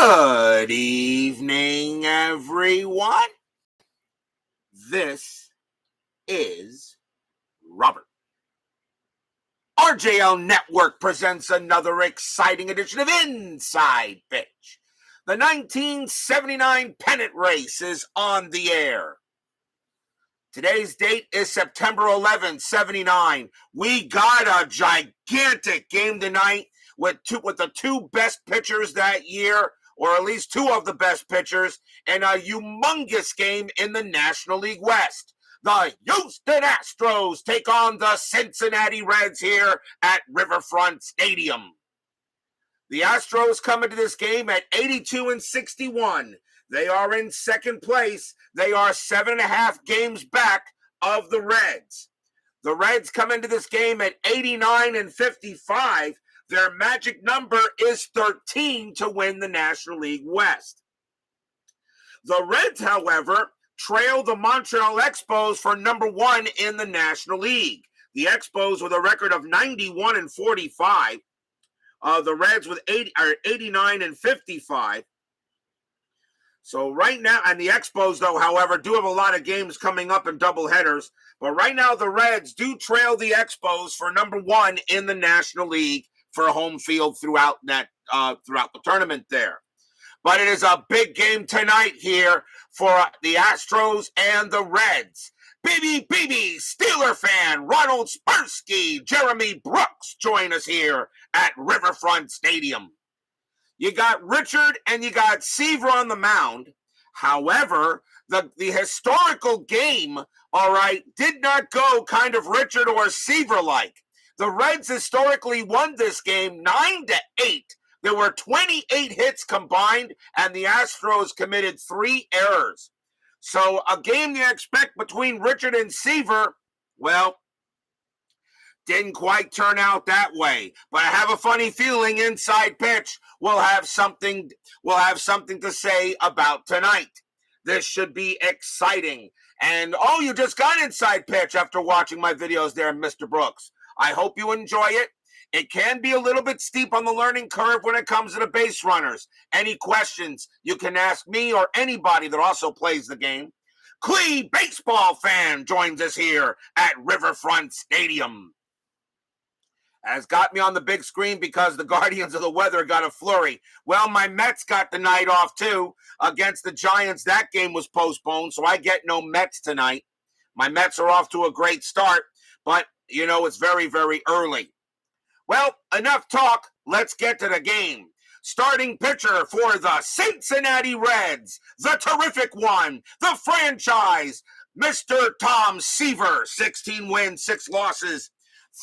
Good evening, everyone. This is Robert. RJL Network presents another exciting edition of Inside Pitch. The 1979 Pennant race is on the air. Today's date is September 11th, 79. We got a gigantic game tonight with the two best pitchers that year, or at least two of the best pitchers, in a humongous game in the National League West. The Houston Astros take on the Cincinnati Reds here at Riverfront Stadium. The Astros come into this game at 82-61. They are in second place. They are 7.5 games back of the Reds. The Reds come into this game at 89-55. Their magic number is 13 to win the National League West. The Reds, however, trail the Montreal Expos for number one in the National League. The Expos with a record of 91-45. The Reds with 89-55. So right now, and the Expos, though, however, do have a lot of games coming up in doubleheaders. But right now, the Reds do trail the Expos for number one in the National League for home field throughout the tournament there. But it is a big game tonight here for the Astros and the Reds. Baby Steeler fan Ronald Sparsky, Jeremy Brooks join us here at Riverfront Stadium. You got Richard and you got Seaver on the mound. However, the historical game, all right, did not go kind of Richard or Seaver-like. The Reds historically won this game 9-8. There were 28 hits combined, and the Astros committed 3 errors. So a game you expect between Richard and Seaver, well, didn't quite turn out that way. But I have a funny feeling Inside Pitch will have something to say about tonight. This should be exciting. And you just got Inside Pitch after watching my videos there, Mr. Brooks. I hope you enjoy it. It can be a little bit steep on the learning curve when it comes to the base runners. Any questions, you can ask me or anybody that also plays the game. Clee baseball fan joins us here at Riverfront Stadium. Has got me on the big screen because the Guardians of the Weather got a flurry. Well, my Mets got the night off too against the Giants. That game was postponed, so I get no Mets tonight. My Mets are off to a great start, but you know, it's very, very early. Well, enough talk. Let's get to the game. Starting pitcher for the Cincinnati Reds, the terrific one, the franchise, Mr. Tom Seaver, 16 wins, 6 losses,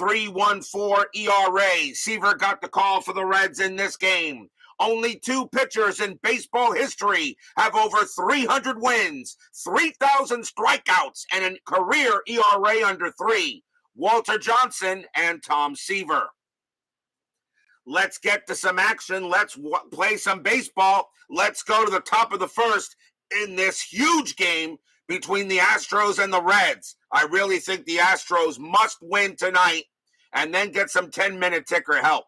3.14 ERA. Seaver got the call for the Reds in this game. Only 2 pitchers in baseball history have over 300 wins, 3,000 strikeouts, and a career ERA under 3. Walter Johnson and Tom Seaver. Let's get to some action. Let's play some baseball. Let's go to the top of the first in this huge game between the Astros and the Reds. I really think the Astros must win tonight and then get some 10-minute ticker help.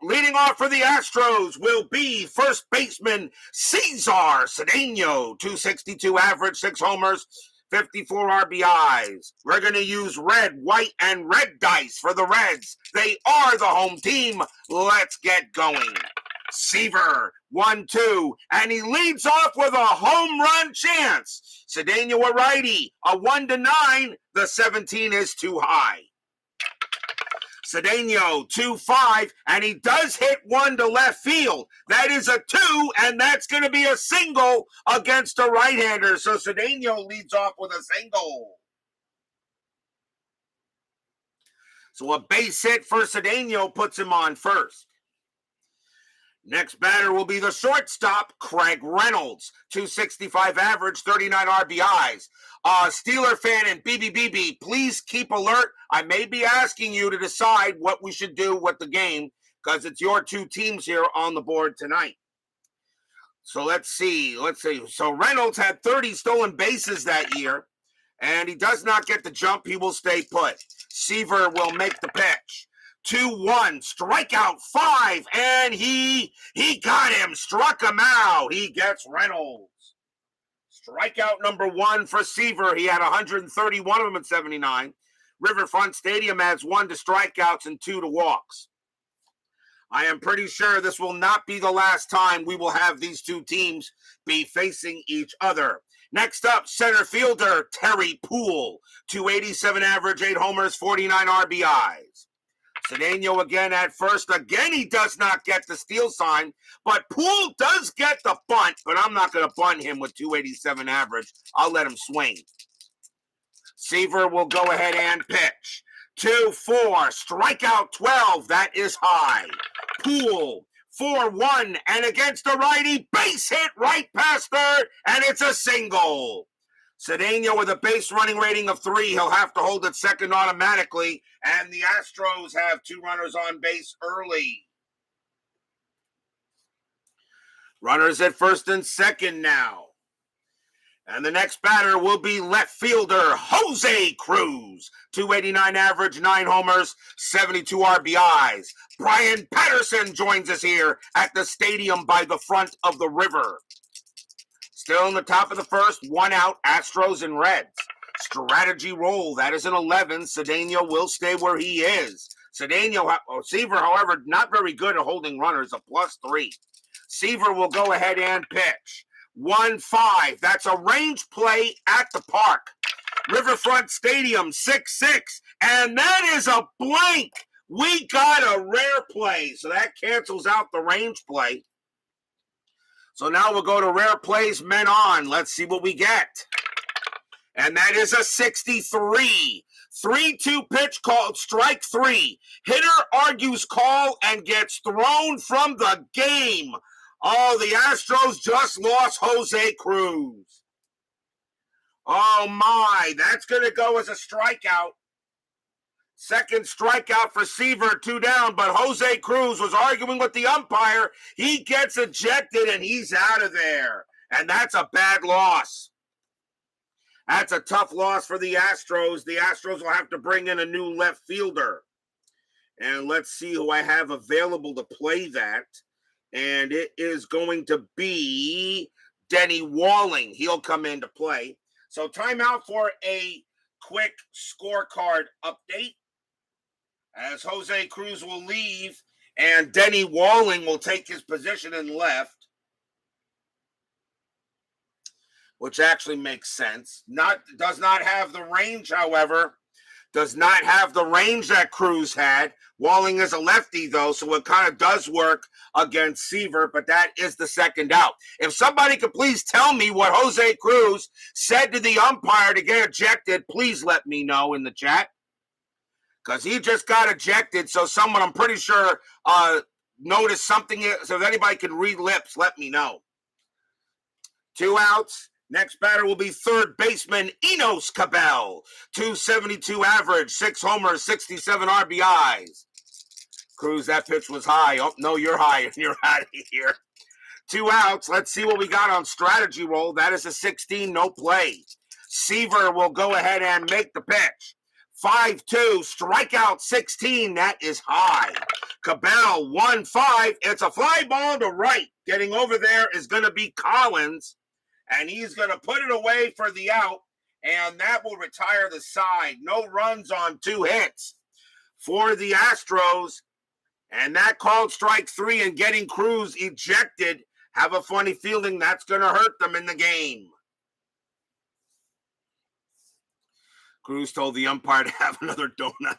Leading off for the Astros will be first baseman Cesar Cedeno, 262 average, 6 homers, 54 RBIs. We're going to use red, white, and red dice for the Reds. They are the home team. Let's get going. Seaver, 1-2, and he leads off with a home run chance. Cedeno, a righty, a 1-9. The 17 is too high. Cedeno, 2-5, and he does hit one to left field. That is a 2, and that's going to be a single against a right-hander. So Cedeno leads off with a single. So a base hit for Cedeno puts him on first. Next batter will be the shortstop, Craig Reynolds, 265 average, 39 RBIs. Steeler fan and BB, please keep alert. I may be asking you to decide what we should do with the game because it's your 2 teams here on the board tonight. So let's see. So Reynolds had 30 stolen bases that year, and he does not get the jump. He will stay put. Seaver will make the pitch. 2-1, strikeout 5, and he got him, struck him out. He gets Reynolds. Strikeout number 1 for Seaver. He had 131 of them in 79. Riverfront Stadium adds 1 to strikeouts and 2 to walks. I am pretty sure this will not be the last time we will have these two teams be facing each other. Next up, center fielder Terry Poole, 287 average, 8 homers, 49 RBIs. Cedeno again at first. Again, he does not get the steal sign, but Poole does get the bunt, but I'm not going to bunt him with 287 average. I'll let him swing. Seaver will go ahead and pitch. 2-4, strikeout 12, that is high. Poole, 4-1, and against the righty, base hit right past third, and it's a single. Cedeno with a base running rating of 3. He'll have to hold it second automatically, and the Astros have 2 runners on base early. Runners at first and second now. And the next batter will be left fielder Jose Cruz, 289 average, 9 homers, 72 RBIs. Brian Patterson joins us here at the stadium by the front of the river. Still in the top of the first, 1 out, Astros and Reds. Strategy roll, that is an 11. Cedeno will stay where he is. Seaver, however, not very good at holding runners, a +3. Seaver will go ahead and pitch. 1-5, that's a range play at the park. Riverfront Stadium, 6-6, and that is a blank. We got a rare play, so that cancels out the range play. So now we'll go to rare plays, men on. Let's see what we get. And that is a 63. 3-2 pitch called, strike 3. Hitter argues call and gets thrown from the game. Oh, the Astros just lost Jose Cruz. Oh, my. That's going to go as a strikeout. Second strikeout for Seaver, 2 down, but Jose Cruz was arguing with the umpire. He gets ejected, and he's out of there. And that's a bad loss. That's a tough loss for the Astros. The Astros will have to bring in a new left fielder. And let's see who I have available to play that. And it is going to be Denny Walling. He'll come in to play. So timeout for a quick scorecard update, as Jose Cruz will leave and Denny Walling will take his position in left, which actually makes sense. Does not have the range, however. Does not have the range that Cruz had. Walling is a lefty, though, so it kind of does work against Seaver, but that is the second out. If somebody could please tell me what Jose Cruz said to the umpire to get ejected, please let me know in the chat. Because he just got ejected, so someone, I'm pretty sure, noticed something. So if anybody can read lips, let me know. 2 outs. Next batter will be third baseman Enos Cabell, 272 average, 6 homers, 67 RBIs. Cruz, that pitch was high. Oh, no, you're high. You're out of here. 2 outs. Let's see what we got on strategy roll. That is a 16, no play. Seaver will go ahead and make the pitch. 5-2, strikeout 16. That is high. Cabell, 1-5. It's a fly ball to right. Getting over there is going to be Collins. And he's going to put it away for the out, and that will retire the side. No runs on 2 hits for the Astros, and that called strike 3 and getting Cruz ejected. Have a funny feeling that's going to hurt them in the game. Cruz told the umpire to have another donut.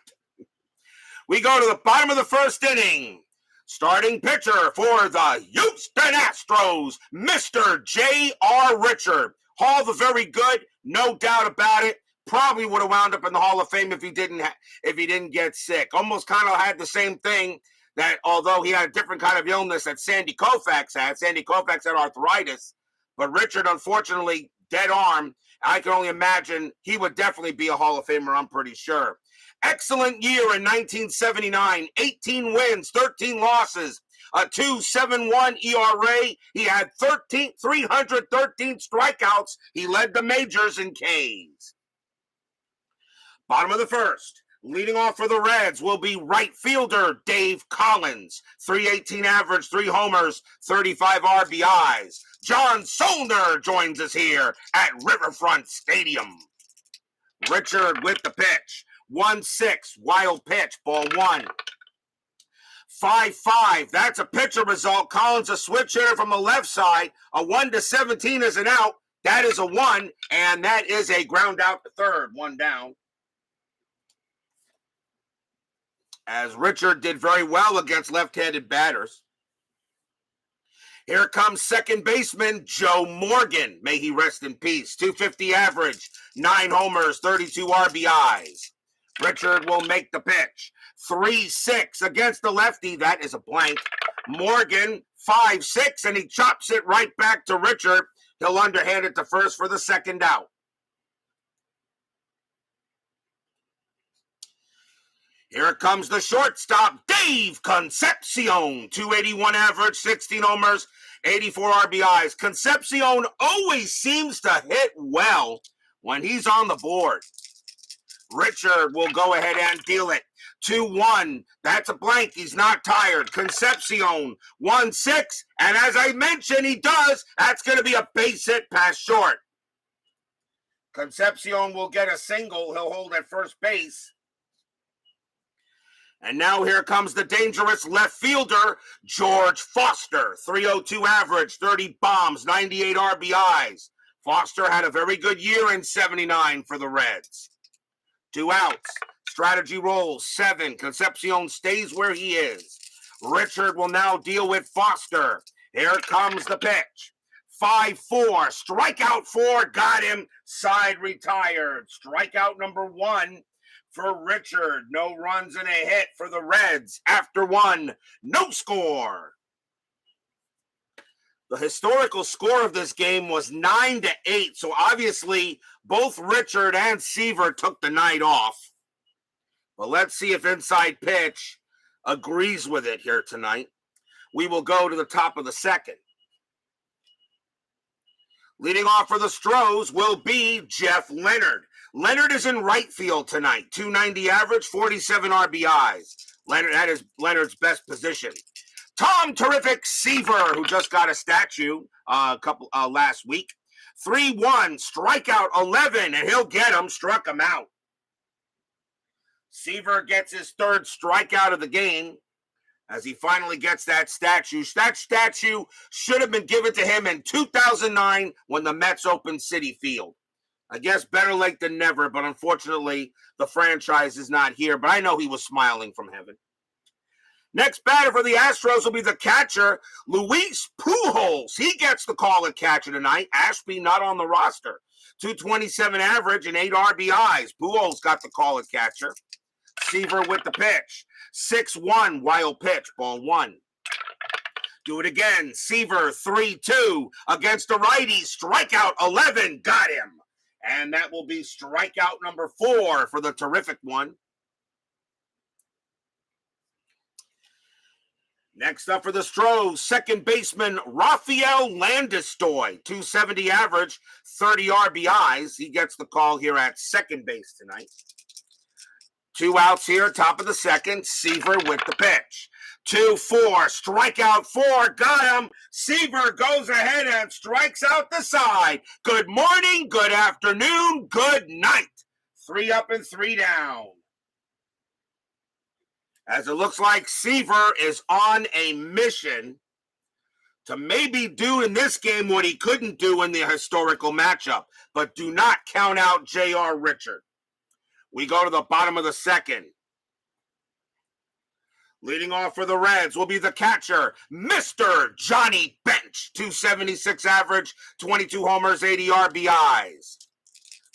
We go to the bottom of the first inning. Starting pitcher for the Houston Astros, Mr. J.R. Richard. Hall the very good, no doubt about it. Probably would have wound up in the Hall of Fame if he didn't get sick. Almost kind of had the same thing, that although he had a different kind of illness that Sandy Koufax had. Sandy Koufax had arthritis, but Richard, unfortunately, dead arm. I can only imagine he would definitely be a Hall of Famer, I'm pretty sure. Excellent year in 1979, 18 wins, 13 losses, a 2.71 ERA. He had 313 strikeouts. He led the majors in Ks. Bottom of the first, Leading off for the Reds will be right fielder Dave Collins. 318 average, 3 homers, 35 RBIs. John Solner joins us here at Riverfront Stadium. Richard with the pitch. 1-6, wild pitch, ball 1. 5-5, that's a pitcher result. Collins a switch hitter from the left side. A 1-17 is an out. That is a 1, and that is a ground out to third. 1 down. As Richard did very well against left-handed batters. Here comes second baseman Joe Morgan. May he rest in peace. 250 average, 9 homers, 32 RBIs. Richard will make the pitch. 3-6 against the lefty. That is a blank. Morgan, 5-6, and he chops it right back to Richard. He'll underhand it to first for the second out. Here comes the shortstop, Dave Concepcion. 281 average, 16 homers, 84 RBIs. Concepcion always seems to hit well when he's on the board. Richard will go ahead and deal it. 2-1. That's a blank. He's not tired. Concepcion, 1-6. And as I mentioned, he does. That's going to be a base hit past short. Concepcion will get a single. He'll hold at first base. And now here comes the dangerous left fielder, George Foster. 302 average, 30 bombs, 98 RBIs. Foster had a very good year in 79 for the Reds. 2 outs. Strategy rolls, 7. Concepcion stays where he is. Richard will now deal with Foster. Here comes the pitch. 5-4. Strikeout 4. Got him. Side retired. Strikeout number 1. For Richard. No runs and a hit for the Reds. After 1, no score. The historical score of this game was 9-8. So obviously, both Richard and Seaver took the night off. But let's see if Inside Pitch agrees with it here tonight. We will go to the top of the second. Leading off for the Stros will be Jeff Leonard. Leonard is in right field tonight. 290 average, 47 RBIs. That is Leonard's best position. Tom Terrific Seaver, who just got a statue last week. 3-1, strikeout 11, and he'll get him. Struck him out. Seaver gets his 3rd strikeout of the game as he finally gets that statue. That statue should have been given to him in 2009 when the Mets opened Citi Field. I guess better late than never, but unfortunately, the franchise is not here. But I know he was smiling from heaven. Next batter for the Astros will be the catcher, Luis Pujols. He gets the call at catcher tonight. Ashby not on the roster. 227 average and 8 RBIs. Pujols got the call at catcher. Seaver with the pitch. 6-1, wild pitch, ball 1. Do it again. Seaver, 3-2 against the righty. Strikeout 11, got him. And that will be strikeout number 4 for the terrific one. Next up for the Stros, second baseman Rafael Landistoi. 270 average, 30 RBIs. He gets the call here at second base tonight. 2 outs here, top of the second. Seaver with the pitch. 2-4, strikeout 4, got him. Seaver goes ahead and strikes out the side. Good morning, good afternoon, good night. 3 up and 3 down. As it looks like Seaver is on a mission to maybe do in this game what he couldn't do in the historical matchup. But do not count out J.R. Richard. We go to the bottom of the second. Leading off for the Reds will be the catcher, Mr. Johnny Bench. 276 average, 22 homers, 80 RBIs.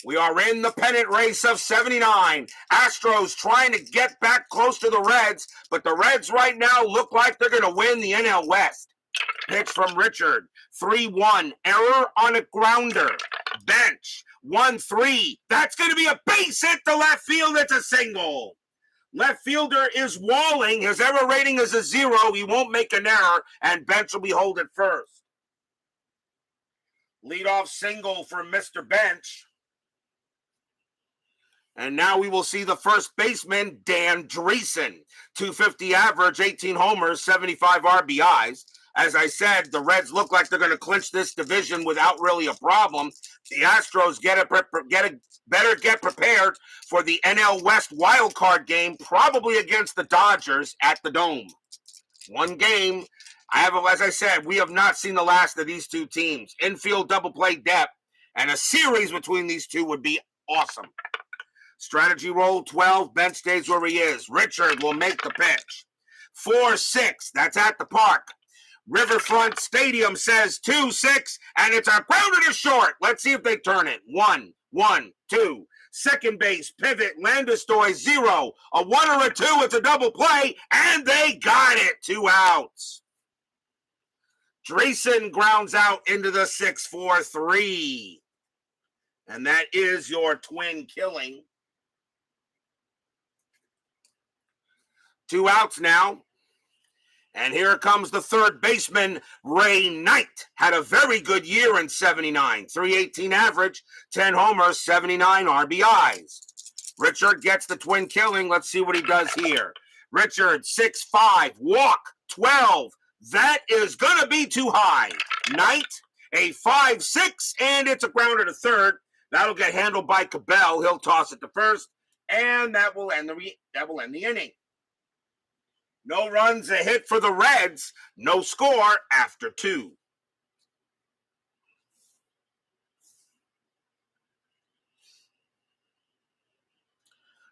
We are in the pennant race of 79. Astros trying to get back close to the Reds, but the Reds right now look like they're going to win the NL West. Pitch from Richard. 3-1. Error on a grounder. Bench. 1-3. That's going to be a base hit to left field. It's a single. Left fielder is walling. His error rating is a 0. He won't make an error, and Bench will be holding first. Leadoff single for Mr. Bench. And now we will see the first baseman, Dan Dreesen. 250 average, 18 homers, 75 RBIs. As I said, the Reds look like they're going to clinch this division without really a problem. The Astros better get prepared for the NL West wildcard game, probably against the Dodgers at the Dome. One game. As I said, we have not seen the last of these two teams. Infield double play depth and a series between these two would be awesome. Strategy roll 12, bench stays where he is. Richard will make the pitch. 4-6, that's at the park. Riverfront Stadium says 2-6, and it's a grounded to short. Let's see if they turn it. 1-1-2. Second base, pivot, Landestoy, 0. A 1 or a 2, it's a double play, and they got it. 2 outs. Dreesen grounds out into the 6-4-3. And that is your twin killing. 2 outs now. And here comes the third baseman, Ray Knight. Had a very good year in 79. 318 average, 10 homers, 79 RBIs. Richard gets the twin killing. Let's see what he does here. Richard, 6'5", walk, 12. That is going to be too high. Knight, a 5'6", and it's a grounder to third. That'll get handled by Cabell. He'll toss it to first, and that will end the inning. No runs, a hit for the Reds. No score after 2.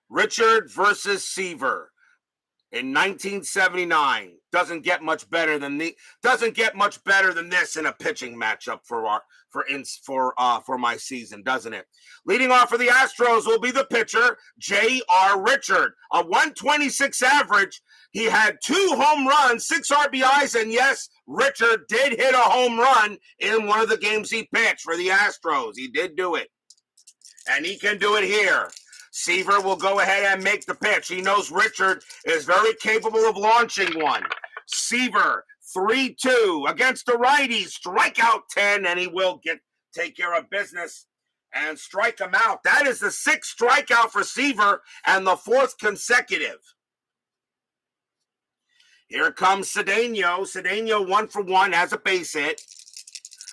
Richard versus Seaver in 1979. Doesn't get much better than this in a pitching matchup for my season, doesn't it? Leading off for the Astros will be the pitcher, J.R. Richard. A 126 average. He had 2 home runs, 6 RBIs, and yes, Richard did hit a home run in one of the games he pitched for the Astros. He did do it. And he can do it here. Seaver will go ahead and make the pitch. He knows Richard is very capable of launching one. Seaver, 3-2 against the righty. Strikeout 10, and he will take care of business and strike him out. That is the 6th strikeout for Seaver and the 4th consecutive. Here comes Cedeno. Cedeno 1 for 1 has a base hit.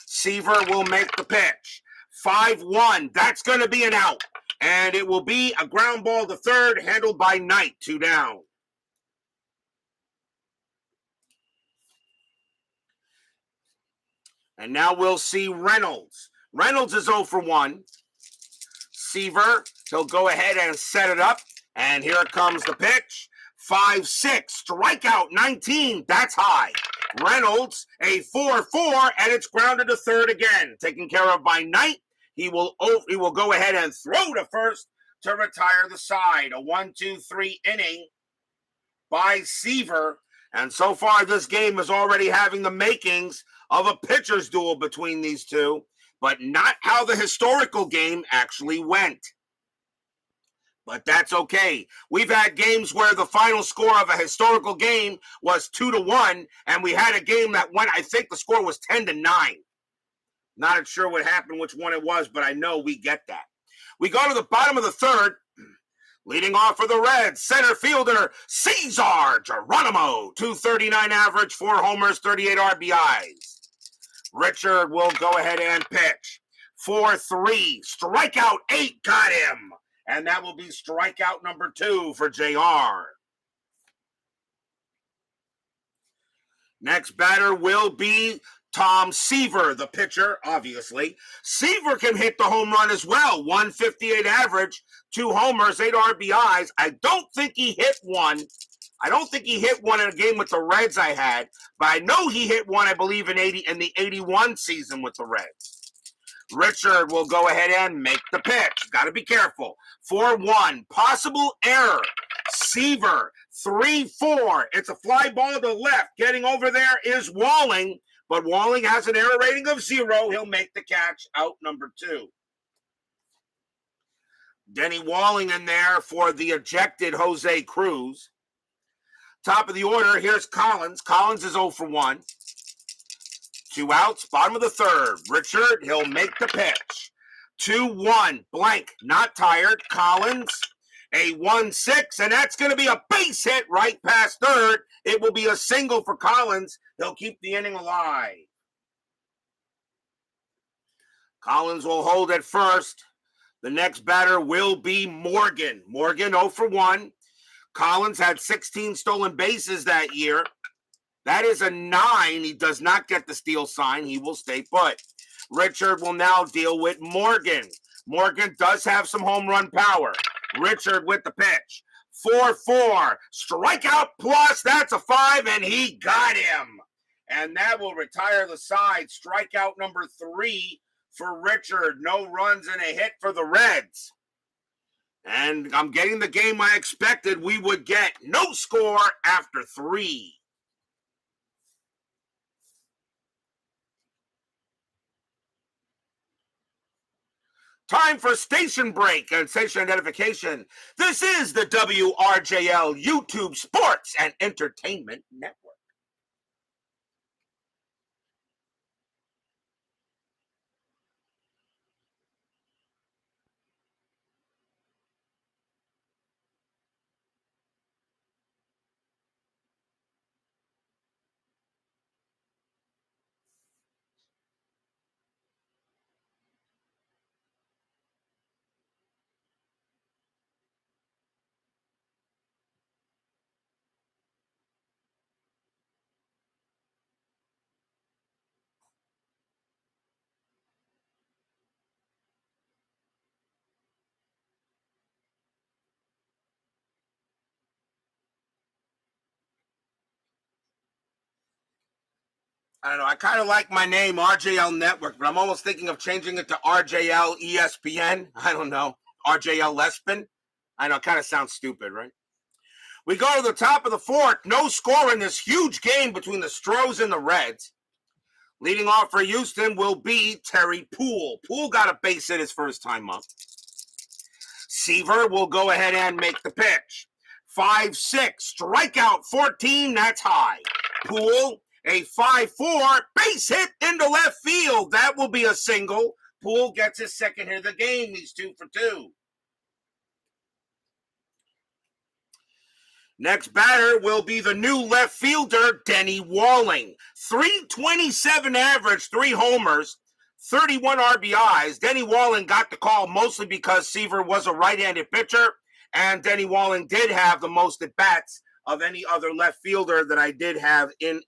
Seaver will make the pitch. 5-1. That's going to be an out. And it will be a ground ball to third, handled by Knight, 2 down. And now we'll see Reynolds. Reynolds is 0 for 1. Seaver, he'll go ahead and set it up. And here comes the pitch. 5-6, strikeout 19. That's high. Reynolds, a 4-4, and it's grounded to third again. Taken care of by Knight. He will go ahead and throw to first to retire the side. A 1-2-3 inning by Seaver. And so far, this game is already having the makings of a pitcher's duel between these two, but not how the historical game actually went. But that's okay. We've had games where the final score of a historical game was 2-1, and we had a game that went, I think the score was 10-9. Not sure what happened, which one it was, but I know we get that. We go to the bottom of the third. Leading off for the Reds, center fielder Cesar Geronimo. 239 average, 4 homers, 38 RBIs. Richard will go ahead and pitch. 4-3, strikeout 8, got him. And that will be strikeout number 2 for JR. Next batter will be Tom Seaver, the pitcher, obviously. Seaver can hit the home run as well. 158 average, 2 homers, 8 RBIs. I don't think he hit one. I don't think he hit one in a game with the Reds I had, but I know he hit one, I believe, in the 81 season with the Reds. Richard will go ahead and make the pitch. Got to be careful. 4-1, possible error. Seaver, 3-4. It's a fly ball to left. Getting over there is Walling, but Walling has an error rating of 0. He'll make the catch, out number 2. Denny Walling in there for the ejected Jose Cruz. Top of the order, here's Collins. Collins is 0 for 1. 2 outs, bottom of the third. Richard, he'll make the pitch. 2-1, blank, not tired. Collins, a 1-6, and that's going to be a base hit right past third. It will be a single for Collins. He'll keep the inning alive. Collins will hold at first. The next batter will be Morgan. Morgan 0 for 1. Collins had 16 stolen bases that year. That is a 9. He does not get the steal sign. He will stay put. Richard will now deal with Morgan. Morgan does have some home run power. Richard with the pitch. 4-4. Strikeout plus. That's a 5, and he got him. And that will retire the side. Strikeout number 3 for Richard. No runs and a hit for the Reds. And I'm getting the game I expected we would get. No score after 3. Time for station break and station identification. This is the WRJL YouTube Sports and Entertainment Network. I don't know. I kind of like my name, RJL Network, but I'm almost thinking of changing it to RJL ESPN. I don't know. RJL Lespin. I know. It kind of sounds stupid, right? We go to the top of the 4th. No score in this huge game between the Astros and the Reds. Leading off for Houston will be Terry Poole. Poole got a base hit his first time up. Seaver will go ahead and make the pitch. 5-6. Strikeout 14. That's high. Poole, a 5-4 base hit into left field. That will be a single. Poole gets his second hit of the game. He's 2 for 2. Next batter will be the new left fielder, Denny Walling. 327 average, 3 homers, 31 RBIs. Denny Walling got the call mostly because Seaver was a right-handed pitcher, and Denny Walling did have the most at-bats of any other left fielder that I did have in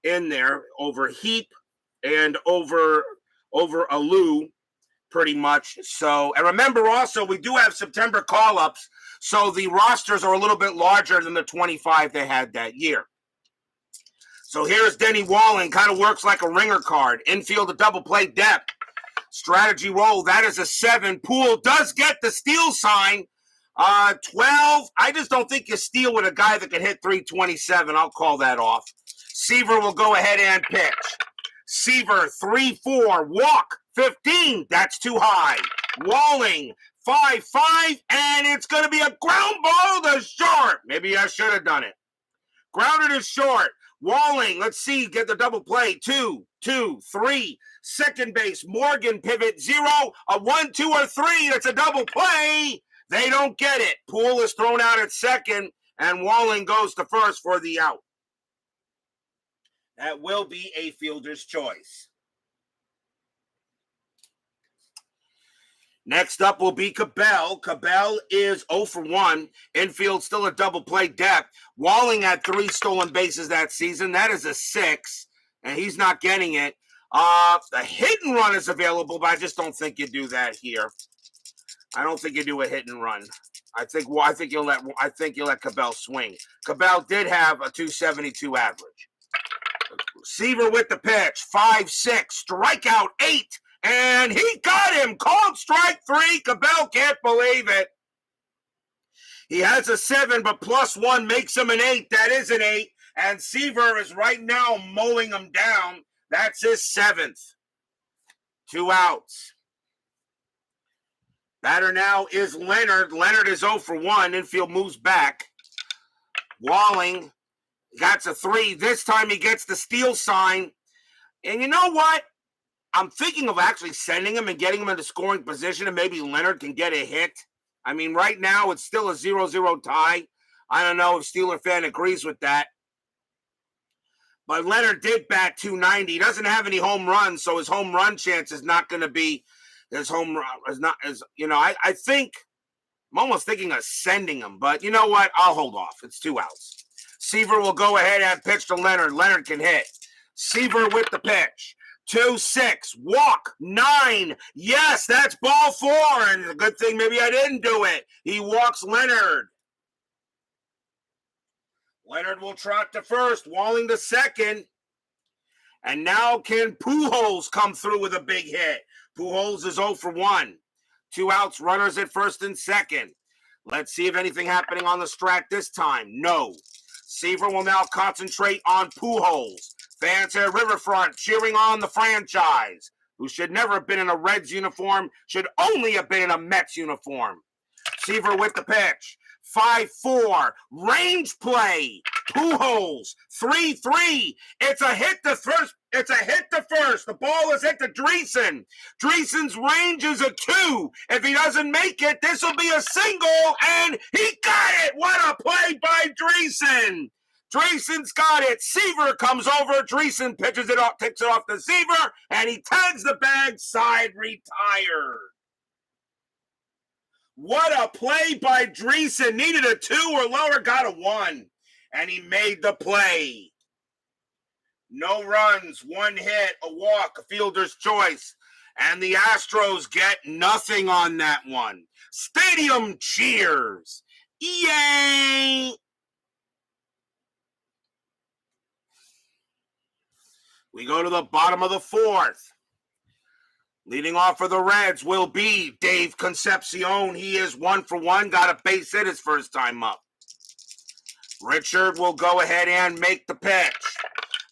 there over Heap and over HOU pretty much. So, and remember also, we do have September call-ups, so the rosters are a little bit larger than the 25 they had that year. So here's Denny Walling, kind of works like a ringer card. Infield a double play depth. Strategy roll, that is a 7. Poole does get the steal sign. 12, I just don't think you steal with a guy that can hit 327. I'll call that off. Seaver will go ahead and pitch. Seaver, 3-4, walk, 15. That's too high. Walling, 5-5, and it's going to be a ground ball to short. Maybe I should have done it. Grounded to short. Walling, let's see, get the double play. 2, 3. Second base, Morgan pivot 0, a 1, 2, or 3. That's a double play. They don't get it. Poole is thrown out at second, and Walling goes to first for the out. That will be a fielder's choice. Next up will be Cabell. Cabell is 0 for 1. Infield still a double play depth. Walling had 3 stolen bases that season. That is a 6, and he's not getting it. The hit and run is available, but I just don't think you do that here. I don't think you do a hit and run. I think you'll let Cabell swing. Cabell did have a 272 average. Seaver with the pitch. 5-6. Strikeout 8. And he got him. Called strike 3. Cabell can't believe it. He has a 7, but +1 makes him an 8. That is an 8. And Seaver is right now mowing him down. That's his 7th. 2 outs. Batter now is Leonard. Leonard is 0 for 1. Infield moves back. Walling got a 3. This time he gets the steal sign. And you know what? I'm thinking of actually sending him and getting him into scoring position, and maybe Leonard can get a hit. I mean, right now it's still a 0-0 tie. I don't know if Steeler fan agrees with that. But Leonard did bat 290. He doesn't have any home runs, so his home run chance is not going to be his home run. Is not as I think I'm almost thinking of sending him, but you know what? I'll hold off. It's 2 outs. Seaver will go ahead and pitch to Leonard. Leonard can hit. Seaver with the pitch. 2-6, walk, 9. Yes, that's ball 4. And a good thing maybe I didn't do it. He walks Leonard. Leonard will trot to first, Walling to second. And now can Pujols come through with a big hit? Pujols is 0 for 1. 2 outs, runners at first and second. Let's see if anything happening on the strat this time. No. Seaver will now concentrate on Pujols. Fans at Riverfront cheering on the franchise, who should never have been in a Reds uniform, should only have been in a Mets uniform. Seaver with the pitch. 5-4. Range play. Pujols. 3-3. It's a hit to first. It's a hit to first. The ball is hit to Dreesen. Dreesen's range is a 2. If he doesn't make it, this will be a single, and he got it. What a play by Dreesen. Dreesen's got it. Seaver comes over. Dreesen pitches it off, takes it off to Seaver, and he tags the bag. Side retired. What a play by Dreesen. Needed a 2 or lower, got a 1. And he made the play. No runs, 1 hit, a walk, a fielder's choice. And the Astros get nothing on that one. Stadium cheers. Yay! We go to the bottom of the 4th. Leading off for the Reds will be Dave Concepcion. He is 1 for 1. Got a base hit his first time up. Richard will go ahead and make the pitch.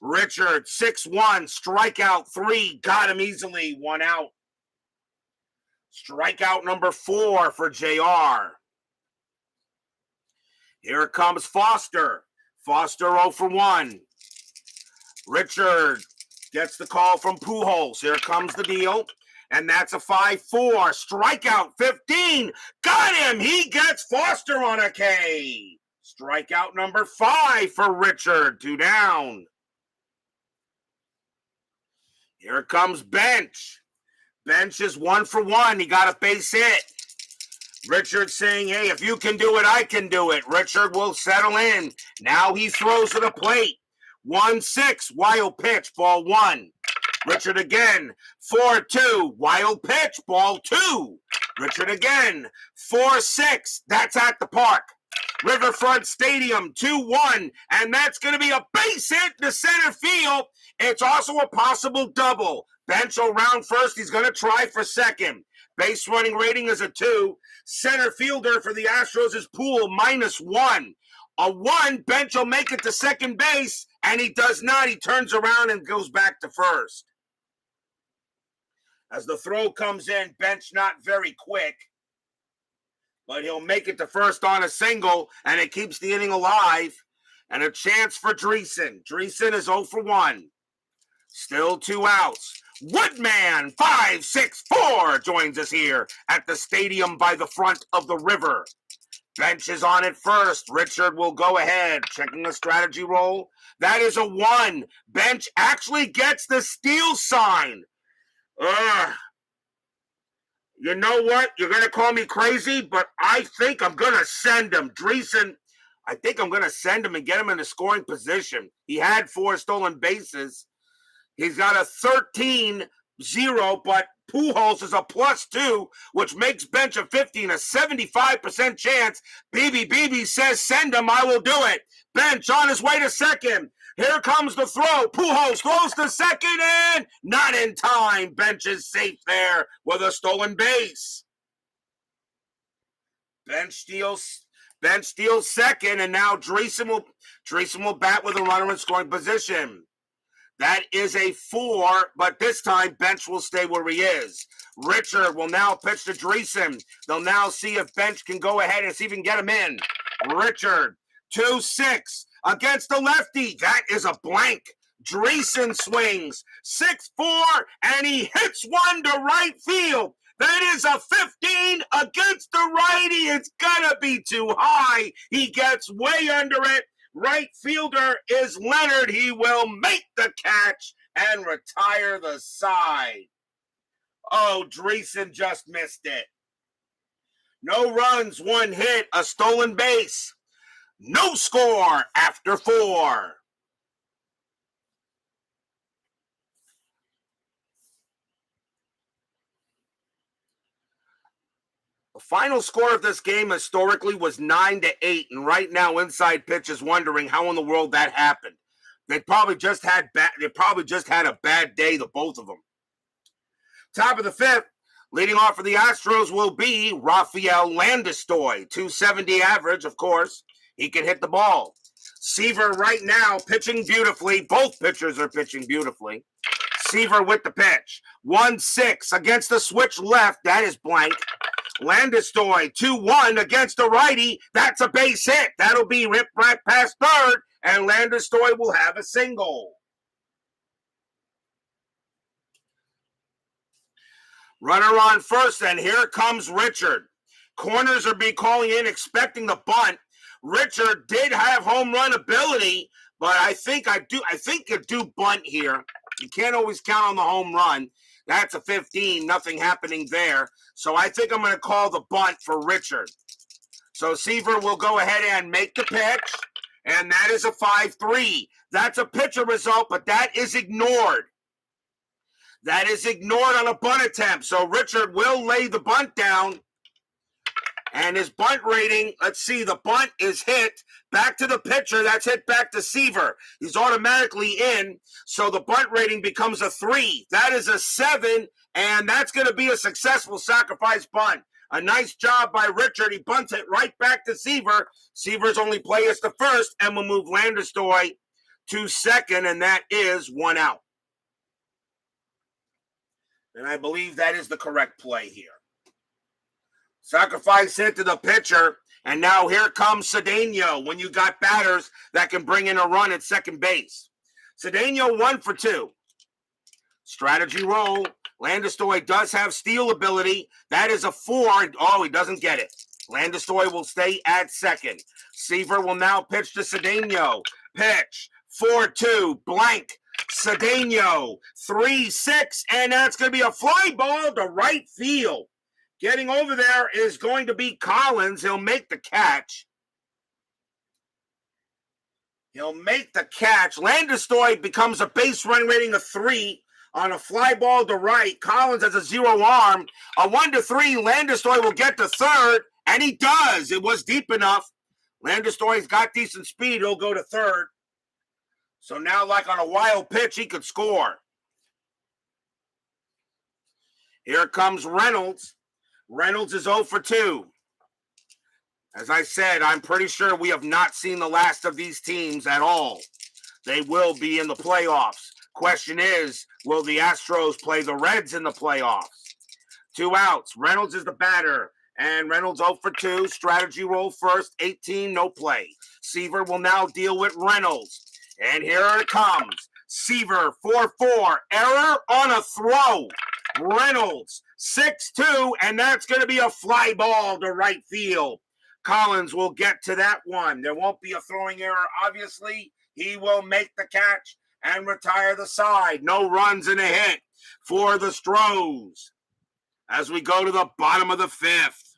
Richard, 6-1, strikeout 3. Got him easily. 1 out. Strikeout number 4 for JR. Here comes Foster. Foster 0 for 1. Richard gets the call from Pujols. Here comes the deal. And that's a 5-4. Strikeout 15. Got him. He gets Foster on a K. Strikeout number 5 for Richard. 2 down. Here comes Bench. Bench is 1 for 1. He got a base hit. Richard saying, hey, if you can do it, I can do it. Richard will settle in. Now he throws to the plate. 1-6, wild pitch, ball 1. Richard again, 4-2, wild pitch, ball 2. Richard again, 4-6, that's at the park. Riverfront Stadium, 2-1, and that's going to be a base hit to center field. It's also a possible double. Bench around first, he's going to try for second. Base running rating is a 2. Center fielder for the Astros is Poole, -1. A 1, Bench will make it to second base, and he does not. He turns around and goes back to first. As the throw comes in, Bench not very quick, but he'll make it to first on a single, and it keeps the inning alive. And a chance for Dreesen. Dreesen is 0 for 1. Still 2 outs. Woodman 564 joins us here at the stadium by the front of the river. Bench is on it first. Richard will go ahead, checking the strategy roll. That is a 1. Bench actually gets the steal sign. You know what? You're going to call me crazy, but I think I'm going to send him. Dreesen, I think I'm going to send him and get him in a scoring position. He had 4 stolen bases. He's got a 13-0, but Pujols is a +2, which makes Bench a 50 and a 75% chance. BB says, send him, I will do it. Bench on his way to second. Here comes the throw. Pujols throws to second and not in time. Bench is safe there with a stolen base. Bench steals second, and now Dreesen will bat with a runner in scoring position. That is a 4, but this time Bench will stay where he is. Richard will now pitch to Dreesen. They'll now see if Bench can go ahead and see if he can get him in. Richard, 2-6 against the lefty. That is a blank. Dreesen swings 6-4, and he hits one to right field. That is a 15 against the righty. It's gonna be too high. He gets way under it. Right fielder is Leonard. He will make the catch and retire the side. Oh, Dreesen just missed it. No runs, 1 hit, a stolen base. No score after 4. The final score of this game historically was 9-8, and right now Inside Pitch is wondering how in the world that happened. They probably just had a bad day, the both of them. Top of the 5th, leading off for the Astros will be Rafael Landistoi, 270 average, of course. He can hit the ball. Seaver right now pitching beautifully. Both pitchers are pitching beautifully. Seaver with the pitch. 1-6 against the switch left. That is blank. Landistoi 2-1 against the righty. That's a base hit. That'll be ripped right past third, and Landistoi will have a single. Runner on first, and here comes Richard. Corners are be calling in, expecting the bunt. Richard did have home run ability, but I think you do bunt here. You can't always count on the home run. That's a 15, nothing happening there. So I think I'm going to call the bunt for Richard. So Seaver will go ahead and make the pitch, and that is a 5-3. That's a pitcher result, but that is ignored. That is ignored on a bunt attempt. So Richard will lay the bunt down. And his bunt rating, let's see, the bunt is hit back to the pitcher. That's hit back to Seaver. He's automatically in. So the bunt rating becomes a 3. That is a 7. And that's going to be a successful sacrifice bunt. A nice job by Richard. He bunts it right back to Seaver. Seaver's only play is to first, and we'll move Landistoi to second, and that is 1 out. And I believe that is the correct play here. Sacrifice hit to the pitcher, and now here comes Cedeno when you got batters that can bring in a run at second base. Cedeno 1 for 2. Strategy roll. Landistoi does have steal ability. That is a 4. Oh, he doesn't get it. Landistoi will stay at second. Seaver will now pitch to Cedeno. Pitch. 4-2. Blank. Cedeno. 3-6. And that's going to be a fly ball to right field. Getting over there is going to be Collins. He'll make the catch. Landistoi becomes a base run rating of 3 on a fly ball to right. Collins has a 0 arm. A 1-3. Landistoi will get to third, and he does. It was deep enough. Landistoi's got decent speed. He'll go to third. So now, like on a wild pitch, he could score. Here comes Reynolds. Reynolds is 0 for 2. As I said, I'm pretty sure we have not seen the last of these teams at all. They will be in the playoffs. Question is, will the Astros play the Reds in the playoffs? 2 outs. Reynolds is the batter, and Reynolds 0 for 2. Strategy roll first, 18, no play. Seaver will now deal with Reynolds. And here it comes. Seaver, 4-4. Error on a throw. Reynolds, 6-2, and that's going to be a fly ball to right field. Collins will get to that one. There won't be a throwing error, obviously. He will make the catch and retire the side. No runs and a hit for the Stros. As we go to the bottom of the 5th.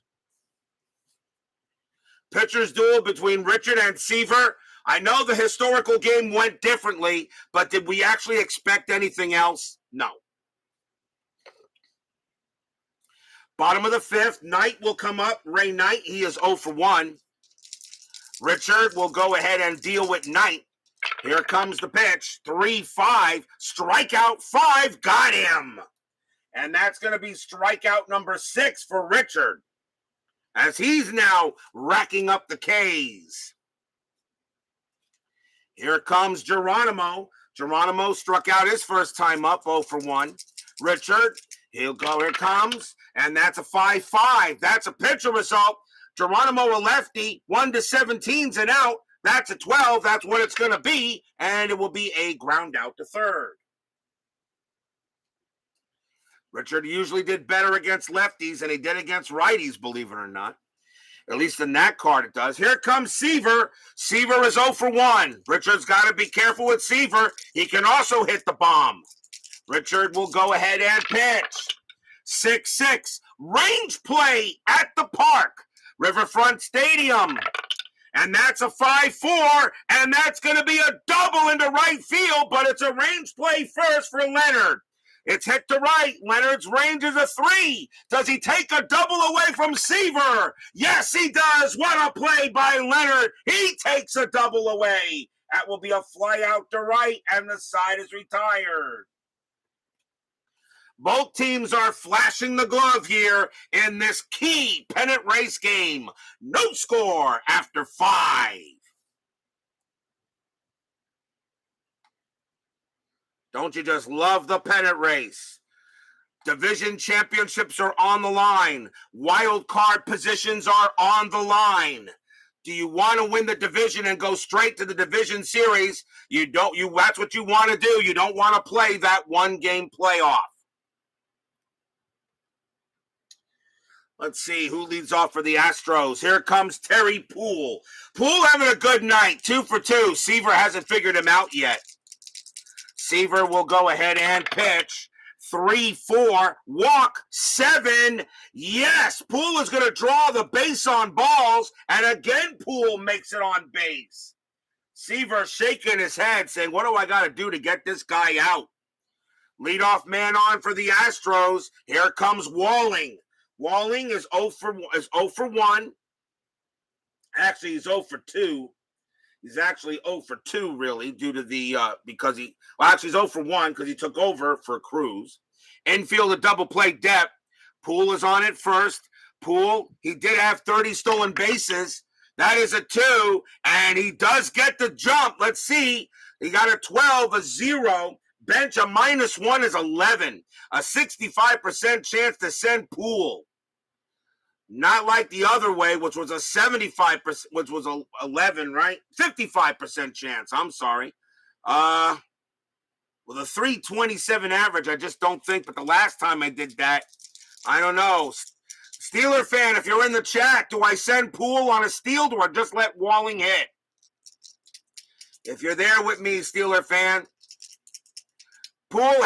Pitchers duel between Richard and Seaver. I know the historical game went differently, but did we actually expect anything else? No. Bottom of the 5th, Knight will come up. Ray Knight, he is 0 for 1. Richard will go ahead and deal with Knight. Here comes the pitch. 3-5. Strikeout 5. Got him. And that's going to be strikeout number 6 for Richard, as he's now racking up the Ks. Here comes Geronimo. Geronimo struck out his first time up, 0 for 1. Richard, he'll go. Here comes. And that's a 5-5. That's a pitcher result. Geronimo, a lefty, 1-17's an out. That's a 12. That's what it's going to be, and it will be a ground out to third. Richard usually did better against lefties than he did against righties, believe it or not. At least in that card it does. Here comes Seaver. Seaver is 0 for 1. Richard's got to be careful with Seaver. He can also hit the bomb. Richard will go ahead and pitch. 6-6. Range play at the park. Riverfront Stadium. And that's a 5-4. And that's going to be a double into right field. But it's a range play first for Leonard. It's hit to right. Leonard's range is a 3. Does he take a double away from Seaver? Yes, he does. What a play by Leonard. He takes a double away. That will be a fly out to right, and the side is retired. Both teams are flashing the glove here in this key pennant race game. No score after 5. Don't you just love the pennant race? Division championships are on the line. Wild card positions are on the line. Do you want to win the division and go straight to the division series? That's what you want to do. You don't want to play that one-game playoff. Let's see who leads off for the Astros. Here comes Terry Poole. Poole having a good night. 2 for 2. Seaver hasn't figured him out yet. Seaver will go ahead and pitch. 3-4, walk 7. Yes, Poole is going to draw the base on balls, and again Poole makes it on base. Seaver shaking his head, saying, what do I got to do to get this guy out? Leadoff man on for the Astros. Here comes Walling. Walling is 0 for 1. Actually, he's 0 for 2. He's actually 0 for 2, really, due to the, he's 0 for 1 because he took over for Cruz. Infield, a double play depth. Poole is on it first. Poole, he did have 30 stolen bases. That is a 2, and he does get the jump. Let's see. He got a 12, a 0. Bench, a -1 is 11. A 65% chance to send Poole. Not like the other way, which was a 75%, which was a 11, right? 55% chance. I'm sorry. With a 327 average, I just don't think. But the last time I did that, I don't know. Steeler fan, if you're in the chat, do I send Poole on a steal or just let Walling hit? If you're there with me, Steeler fan, Poole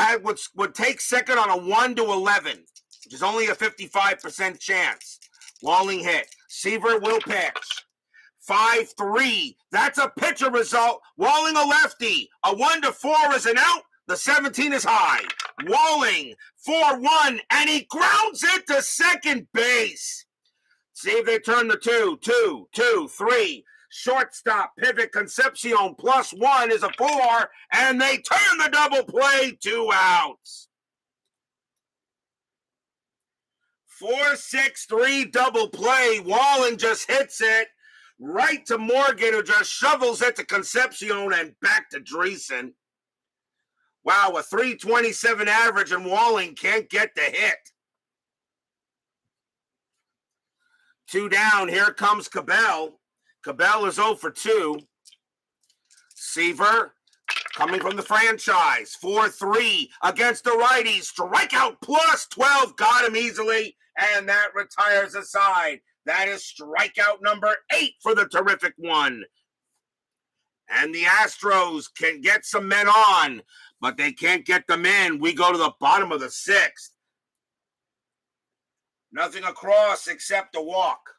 would take second on a 1 to 11, which is only a 55% chance. Walling hit. Seaver will pitch. 5-3. That's a pitcher result. Walling a lefty. A 1 to 4 is an out. The 17 is high. Walling 4-1, and he grounds it to second base. See if they turn the 2-2-2-3. Shortstop pivot Concepcion +1 is a 4, and they turn the double play. 2 outs. 4-6-3 double play. Walling just hits it right to Morgan, who just shovels it to Concepcion and back to Dreesen. Wow, a 327 average, and Walling can't get the hit. 2 down. Here comes Cabell. Cabell is 0 for 2. Seaver coming from the franchise. 4-3 against the righties. Strikeout +12. Got him easily. And that retires the side. That is strikeout number 8 for the terrific one. And the Astros can get some men on, but they can't get them in. We go to the bottom of the 6th. Nothing across except a walk.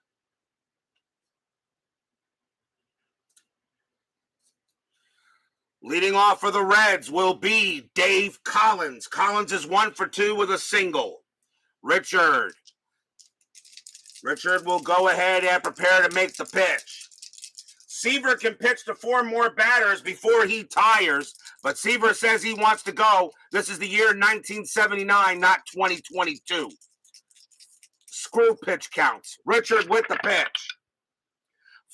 Leading off for the Reds will be Dave Collins. Collins is 1 for 2 with a single. Richard will go ahead and prepare to make the pitch. Seaver can pitch to 4 more batters before he tires, but Seaver says he wants to go. This is the year 1979, not 2022. Screw pitch counts. Richard with the pitch.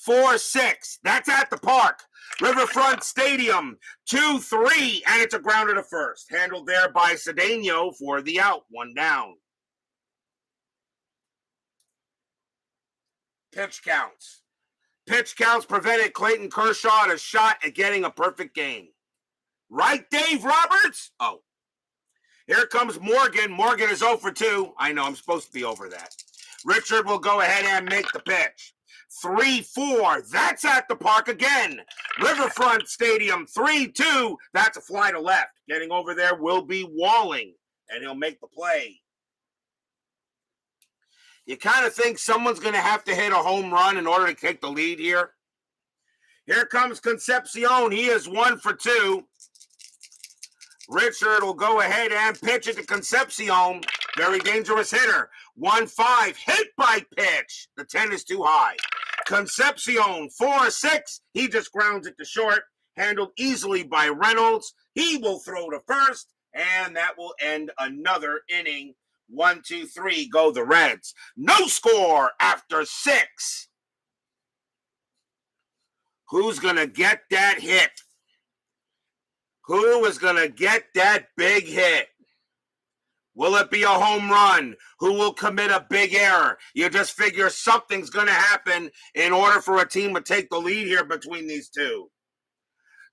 4-6. That's at the park. Riverfront Stadium. 2-3, and it's a grounder to first. Handled there by Cedeno for the out. 1 down. Pitch counts. Pitch counts prevented Clayton Kershaw a shot at getting a perfect game. Right, Dave Roberts? Oh. Here comes Morgan. Morgan is 0 for 2. I know, I'm supposed to be over that. Richard will go ahead and make the pitch. 3-4. That's at the park again. Riverfront Stadium. 3-2. That's a fly to left. Getting over there will be Walling, and he'll make the play. You kind of think someone's going to have to hit a home run in order to take the lead here. Here comes Concepcion. He is 1 for 2. Richard will go ahead and pitch it to Concepcion. Very dangerous hitter. 1-5. Hit by pitch. The 10 is too high. Concepcion, 4-6. He just grounds it to short. Handled easily by Reynolds. He will throw to first, and that will end another inning. 1-2-3. Go the Reds. No score after 6. Who's going to get that hit? Who is going to get that big hit? Will it be a home run? Who will commit a big error? You just figure something's going to happen in order for a team to take the lead here between these two.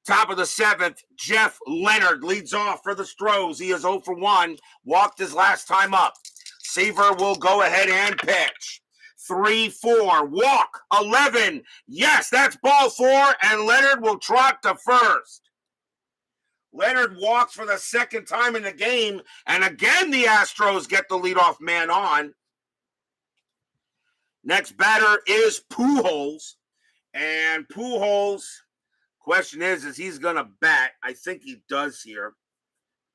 Top of the 7th, Jeff Leonard leads off for the Stros. He is 0 for 1. Walked his last time up. Seaver will go ahead and pitch. 3-4. Walk. 11. Yes, that's ball 4, and Leonard will trot to first. Leonard walks for the second time in the game, and again the Astros get the leadoff man on. Next batter is Pujols, and Pujols, question is he's going to bat? I think he does here.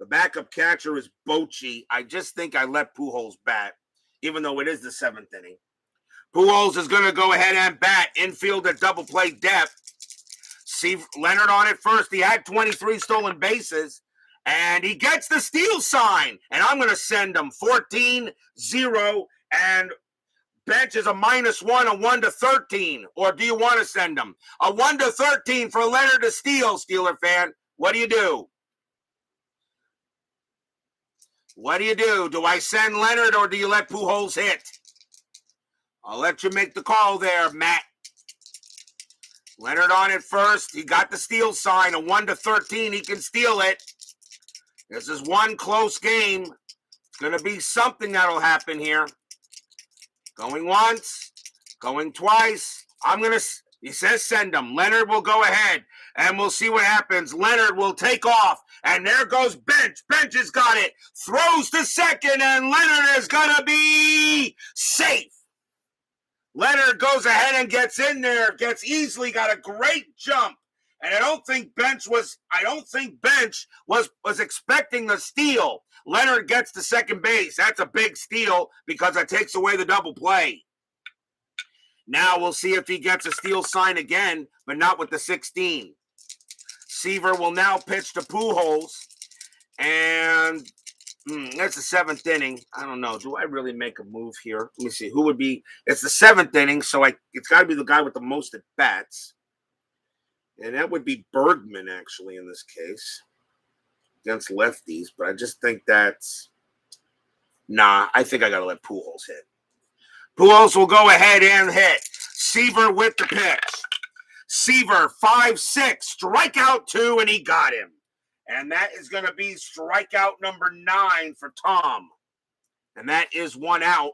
The backup catcher is Bochy. I just think I let Pujols bat, even though it is the 7th inning. Pujols is going to go ahead and bat. Infield at double play depth. See Leonard on it first. He had 23 stolen bases, and he gets the steal sign. And I'm going to send him 14-0, and bench is a -1, a 1-13. Or do you want to send him a 1-13 for Leonard to steal, Steeler fan? What do you do? What do you do? Do I send Leonard, or do you let Pujols hit? I'll let you make the call there, Matt. Leonard on it first. He got the steal sign. A 1-13. He can steal it. This is one close game. It's going to be something that'll happen here. Going once. Going twice. He says send him. Leonard will go ahead, and we'll see what happens. Leonard will take off, and there goes Bench. Bench has got it. Throws to second, and Leonard is going to be safe. Leonard goes ahead and gets in there, gets easily, got a great jump. And I don't think Bench was expecting the steal. Leonard gets to second base. That's a big steal because it takes away the double play. Now we'll see if he gets a steal sign again, but not with the 16. Seaver will now pitch to Pujols. And that's the 7th inning. I don't know. Do I really make a move here? Let me see. Who would be? It's the 7th inning, so it's got to be the guy with the most at bats. And that would be Bergman, actually, in this case. Against lefties. But I just think that's... Nah, I think I got to let Pujols hit. Pujols will go ahead and hit. Seaver with the pitch. Seaver, 5-6. Strikeout 2, and he got him. And that is going to be strikeout number 9 for Tom. And that is 1 out.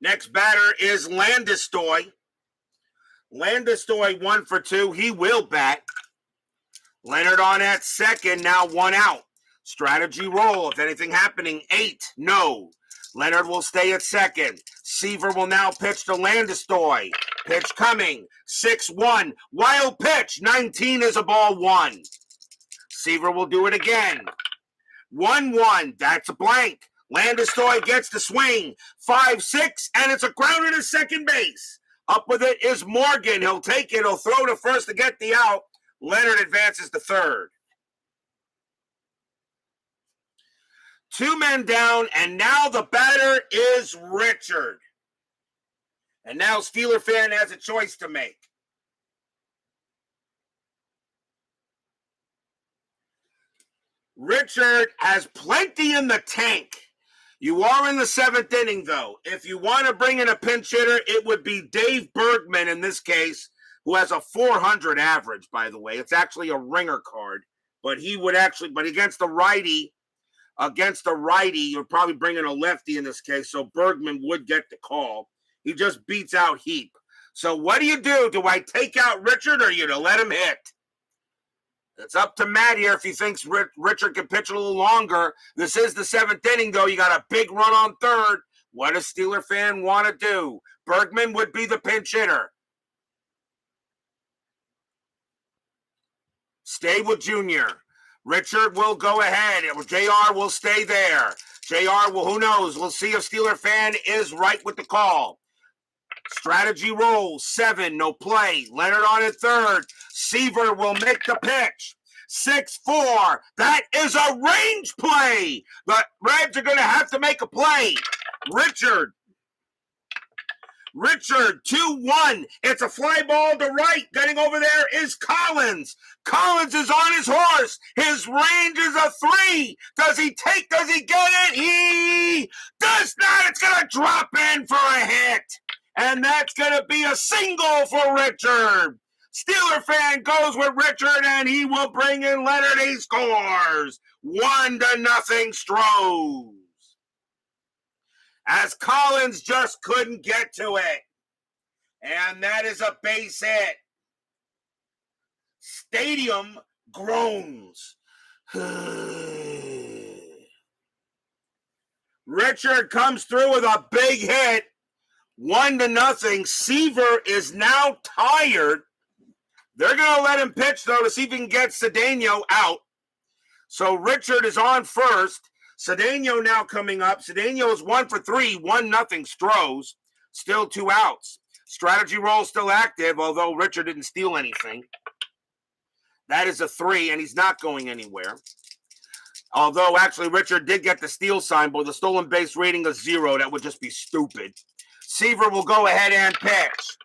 Next batter is Landestoy. Landestoy 1 for 2. He will bat. Leonard on at second. Now 1 out. Strategy roll. If anything happening, 8. No. Leonard will stay at second. Seaver will now pitch to Landestoy. Pitch coming. 6-1. Wild pitch. 19 is a ball 1. Seaver will do it again. 1-1. That's a blank. Landestoy gets the swing. 5-6, and it's a grounder to second base. Up with it is Morgan. He'll take it. He'll throw to first to get the out. Leonard advances to third. 2 men down, and now the batter is Richard. And now Steeler fan has a choice to make. Richard has plenty in the tank. You are in the 7th inning, though. If you want to bring in a pinch hitter, it would be Dave Bergman in this case, who has a 400 average, by the way. It's actually a ringer card. But he would actually, but against the righty, you're probably bringing a lefty in this case, so Bergman would get the call. He just beats out Heap. So what do? Do I take out Richard or you to let him hit? It's up to Matt here if he thinks Richard can pitch a little longer. This is the 7th inning, though. You got a big run on third. What does Steeler fan want to do? Bergman would be the pinch hitter. Stay with Junior. Richard will go ahead. JR will stay there. JR will, who knows? We'll see if Steeler fan is right with the call. Strategy roll, 7, no play. Leonard on at third. Seaver will make the pitch. 6-4. That is a range play. The Reds are going to have to make a play. Richard, 2-1. It's a fly ball to right. Getting over there is Collins. Collins is on his horse. His range is a 3. Does he get it? He does not. It's going to drop in for a hit. And that's going to be a single for Richard. Steeler fan goes with Richard, and he will bring in Leonard. He scores 1-0 Stros. As Collins just couldn't get to it. And that is a base hit. Stadium groans. Richard comes through with a big hit. 1-0. Seaver is now tired. They're going to let him pitch, though, to see if he can get Cedeno out. So Richard is on first. Cedeno now coming up. Cedeno is 1 for 3, 1-0 Stros. Still 2 outs. Strategy roll still active, although Richard didn't steal anything. That is a 3, and he's not going anywhere. Although, actually, Richard did get the steal sign, but with a stolen base rating of 0, that would just be stupid. Seaver will go ahead and pitch.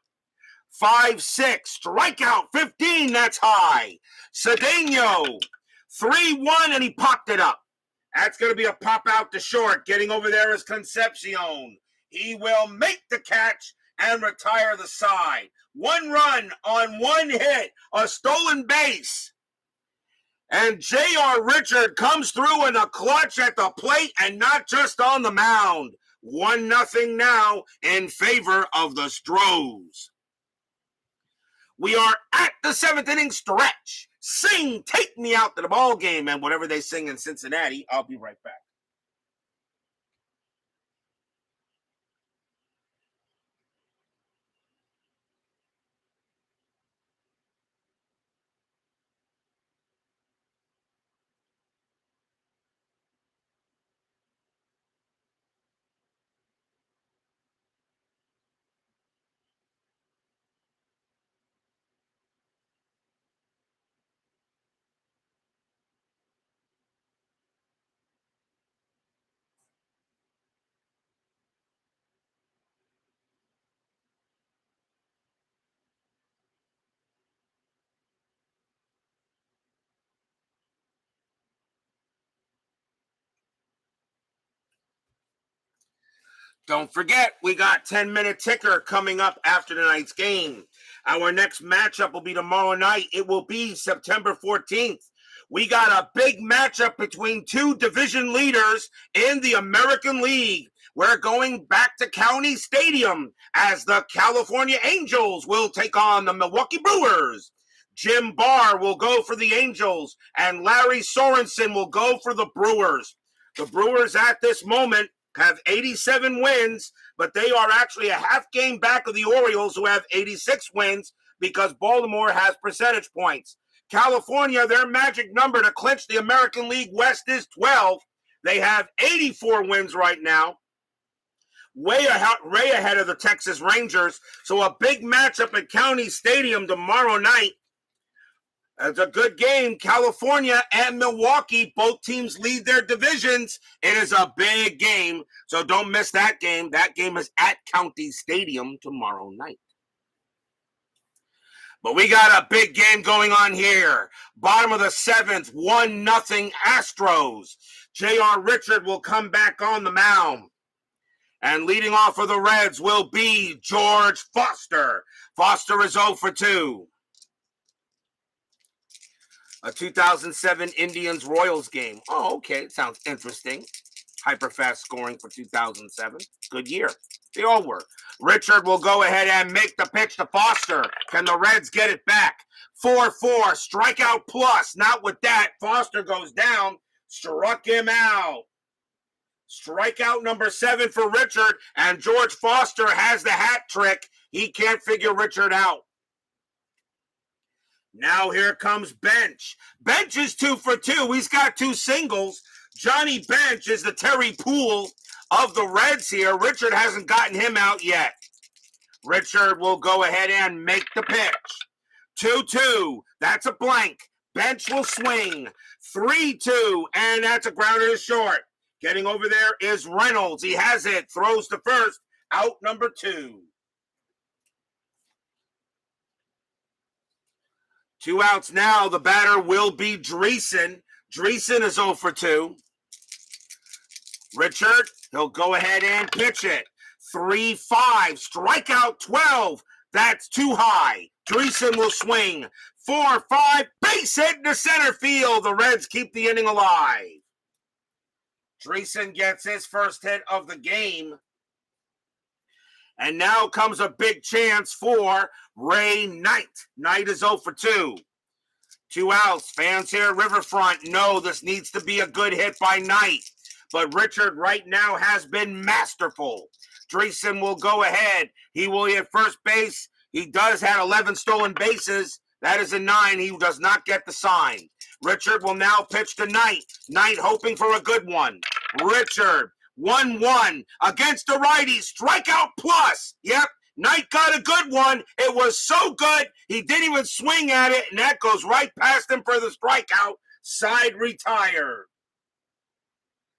5-6, strikeout 15, that's high. Cedeno, 3-1, and he popped it up. That's going to be a pop out to short. Getting over there is Concepcion. He will make the catch and retire the side. 1 run on 1 hit, a stolen base. And J.R. Richard comes through in a clutch at the plate and not just on the mound. 1-0 now in favor of the Stros. We are at the 7th inning stretch. Sing, take me out to the ball game, and whatever they sing in Cincinnati, I'll be right back. Don't forget, we got 10-minute ticker coming up after tonight's game. Our next matchup will be tomorrow night. It will be September 14th. We got a big matchup between 2 division leaders in the American League. We're going back to County Stadium as the California Angels will take on the Milwaukee Brewers. Jim Barr will go for the Angels, and Larry Sorensen will go for the Brewers. The Brewers at this moment have 87 wins, but they are actually a half game back of the Orioles, who have 86 wins because Baltimore has percentage points. California, their magic number to clinch the American League West is 12. They have 84 wins right now, way ahead of the Texas Rangers. So a big matchup at County Stadium tomorrow night. It's a good game. California and Milwaukee, both teams lead their divisions. It is a big game, so don't miss that game. That game is at County Stadium tomorrow night. But we got a big game going on here. Bottom of the 7th, 1-0 Astros. J.R. Richard will come back on the mound. And leading off for the Reds will be George Foster. Foster is 0 for 2. A 2007 Indians-Royals game. Oh, okay. Sounds interesting. Hyper-fast scoring for 2007. Good year. They all were. Richard will go ahead and make the pitch to Foster. Can the Reds get it back? 4-4. Strikeout plus. Not with that. Foster goes down. Struck him out. Strikeout number 7 for Richard. And George Foster has the hat trick. He can't figure Richard out. Now here comes Bench. Bench is 2 for 2. He's got 2 singles. Johnny Bench is the Terry Poole of the Reds here. Richard hasn't gotten him out yet. Richard will go ahead and make the pitch. 2-2. That's a blank. Bench will swing. 3-2. And that's a grounder to short. Getting over there is Reynolds. He has it. Throws to first. Out number 2. 2 outs now. The batter will be Dreesen. Dreesen is 0 for 2. Richard, he'll go ahead and pitch it. 3-5. Strikeout 12. That's too high. Dreesen will swing. 4-5. Base hit to center field. The Reds keep the inning alive. Dreesen gets his first hit of the game. And now comes a big chance for Ray Knight. Knight is 0 for 2. 2 outs. Fans here at Riverfront know this needs to be a good hit by Knight. But Richard right now has been masterful. Dreesen will go ahead. He will hit first base. He does have 11 stolen bases. That is a 9. He does not get the sign. Richard will now pitch to Knight. Knight hoping for a good one. Richard, 1-1 against the righty. Strikeout plus. Yep, Knight got a good one. It was so good, he didn't even swing at it, and that goes right past him for the strikeout. Side retired.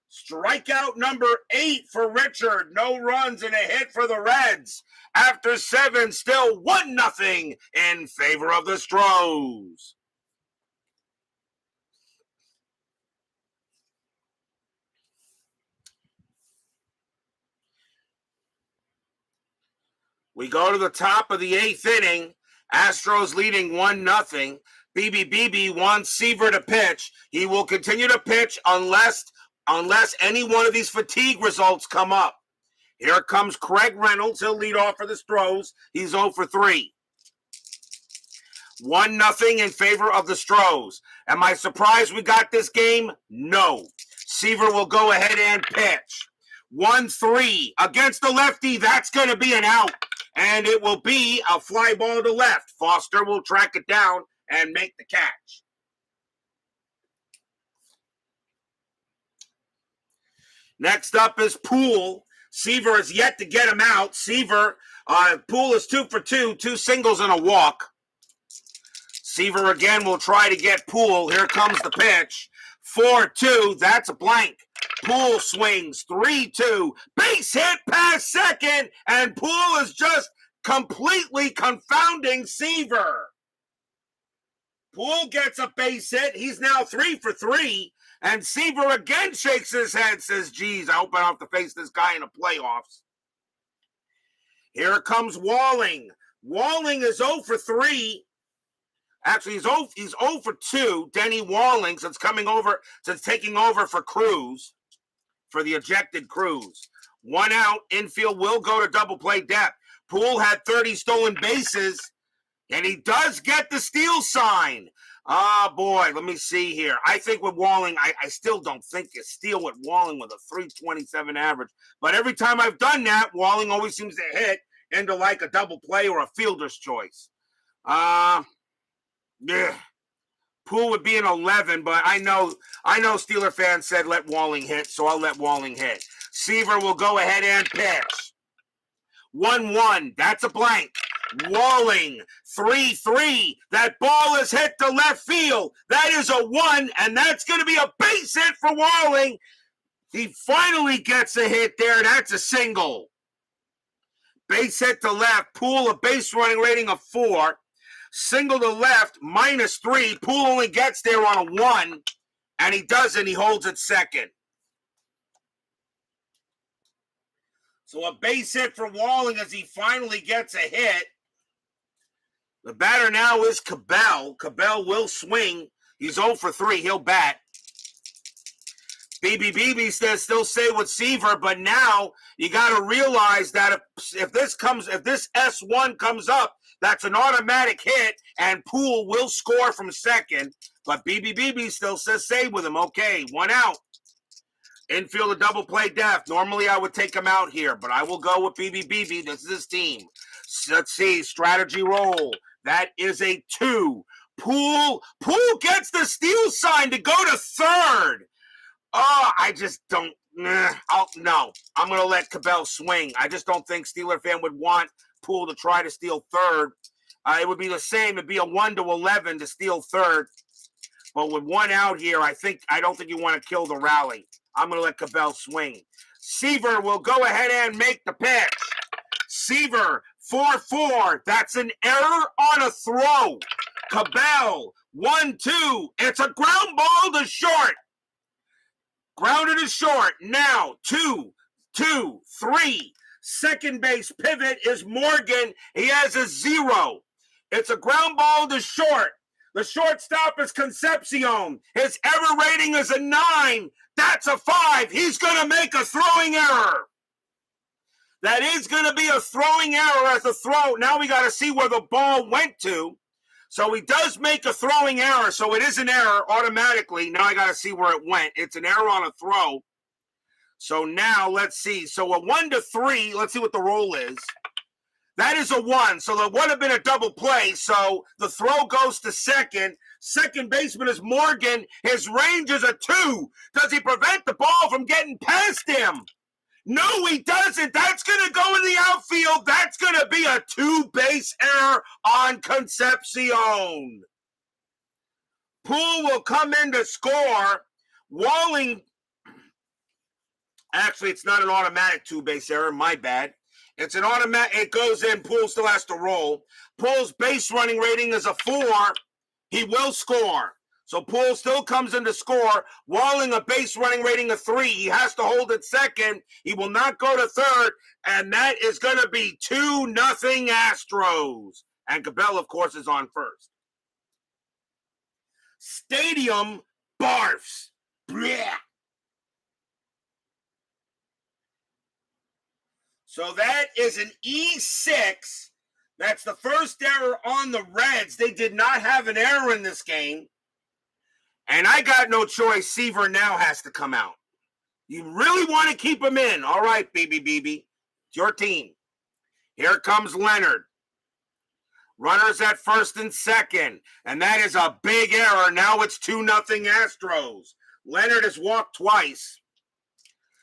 Strikeout number 8 for Richard. No runs and a hit for the Reds. After 7, still 1-0 in favor of the Astros. We go to the top of the 8th inning. Astros leading 1-0. BB wants Seaver to pitch. He will continue to pitch unless any one of these fatigue results come up. Here comes Craig Reynolds. He'll lead off for the Astros. He's 0 for 3. 1-0 in favor of the Astros. Am I surprised we got this game? No. Seaver will go ahead and pitch. 1-3 against the lefty. That's going to be an out. And it will be a fly ball to left. Foster will track it down and make the catch. Next up is Poole. Seaver has yet to get him out. Poole is 2 for 2, 2 singles and a walk. Seaver again will try to get Poole. Here comes the pitch. 4-2, that's a blank. Poole swings. 3-2, base hit past second, and Poole is just completely confounding Seaver. Poole gets a base hit. He's now 3 for 3. And Seaver again shakes his head, says, geez, I hope I don't have to face this guy in the playoffs. Here comes Walling. Walling is 0 for 3. Actually, he's 0 for 2. Denny Walling, since taking over for Cruz, for the ejected Cruz. 1 out. Infield will go to double play depth. Poole had 30 stolen bases, and he does get the steal sign. Ah, boy, let me see here. I think with Walling, I still don't think you steal with Walling with a 327 average. But every time I've done that, Walling always seems to hit into like a double play or a fielder's choice. Yeah. Poole would be an 11, but I know Steeler fans said let Walling hit, so I'll let Walling hit. Seaver will go ahead and pitch. 1-1, that's a blank. Walling, 3-3. That ball is hit to left field. That is a 1, and that's going to be a base hit for Walling. He finally gets a hit there. That's a single. Base hit to left. Poole, a base running rating of 4. Single to left, -3. Poole only gets there on a 1, and he doesn't. He holds it second. So a base hit for Walling as he finally gets a hit. The batter now is Cabell. Cabell will swing. He's 0 for 3. He'll bat. BB says still stay with Seaver, but now you got to realize that if this S1 comes up, that's an automatic hit, and Poole will score from second. But BB still says stay with him. Okay, 1 out. Infield a double play death. Normally I would take him out here, but I will go with BB. This is his team. Let's see, strategy roll. That is a 2. Poole gets the steal sign to go to third. Oh, I just don't. No, I'm going to let Cabell swing. I just don't think Steeler fan would want Poole to try to steal third. It would be the same. It'd be a 1-11 to steal third. But with 1 out here, I don't think you want to kill the rally. I'm going to let Cabell swing. Seaver will go ahead and make the pitch. Seaver, 4-4. That's an error on a throw. Cabell, 1-2. It's a ground ball to short. Grounded to short. Now, 2, 3. Second base pivot is Morgan. He has a 0. It's a ground ball to short. The shortstop is Concepcion. His error rating is a 9. That's a 5. He's going to make a throwing error. That is going to be a throwing error as a throw. Now we got to see where the ball went to. So he does make a throwing error, so it is an error automatically. Now I got to see where it went. It's an error on a throw. So now let's see. So a 1-3, let's see what the roll is. That is a 1, so there would have been a double play. So the throw goes to second. Second baseman is Morgan. His range is a 2. Does he prevent the ball from getting past him? No, he doesn't. That's going to go in the outfield. That's going to be a 2-base error on Concepcion. Poole will come in to score. Walling, actually, it's not an automatic 2-base error. My bad. It's an automatic. It goes in. Poole still has to roll. Poole's base running rating is a 4. He will score. So Poole still comes in to score. Walling a base running rating of 3. He has to hold it second. He will not go to third. And that is going to be 2-0 Astros. And Cabell, of course, is on first. Stadium barfs. Blech. So that is an E6. That's the first error on the Reds. They did not have an error in this game. And I got no choice. Seaver now has to come out. You really want to keep him in. All right, BB. It's your team. Here comes Leonard. Runners at first and second. And that is a big error. Now it's 2-0 Astros. Leonard has walked twice.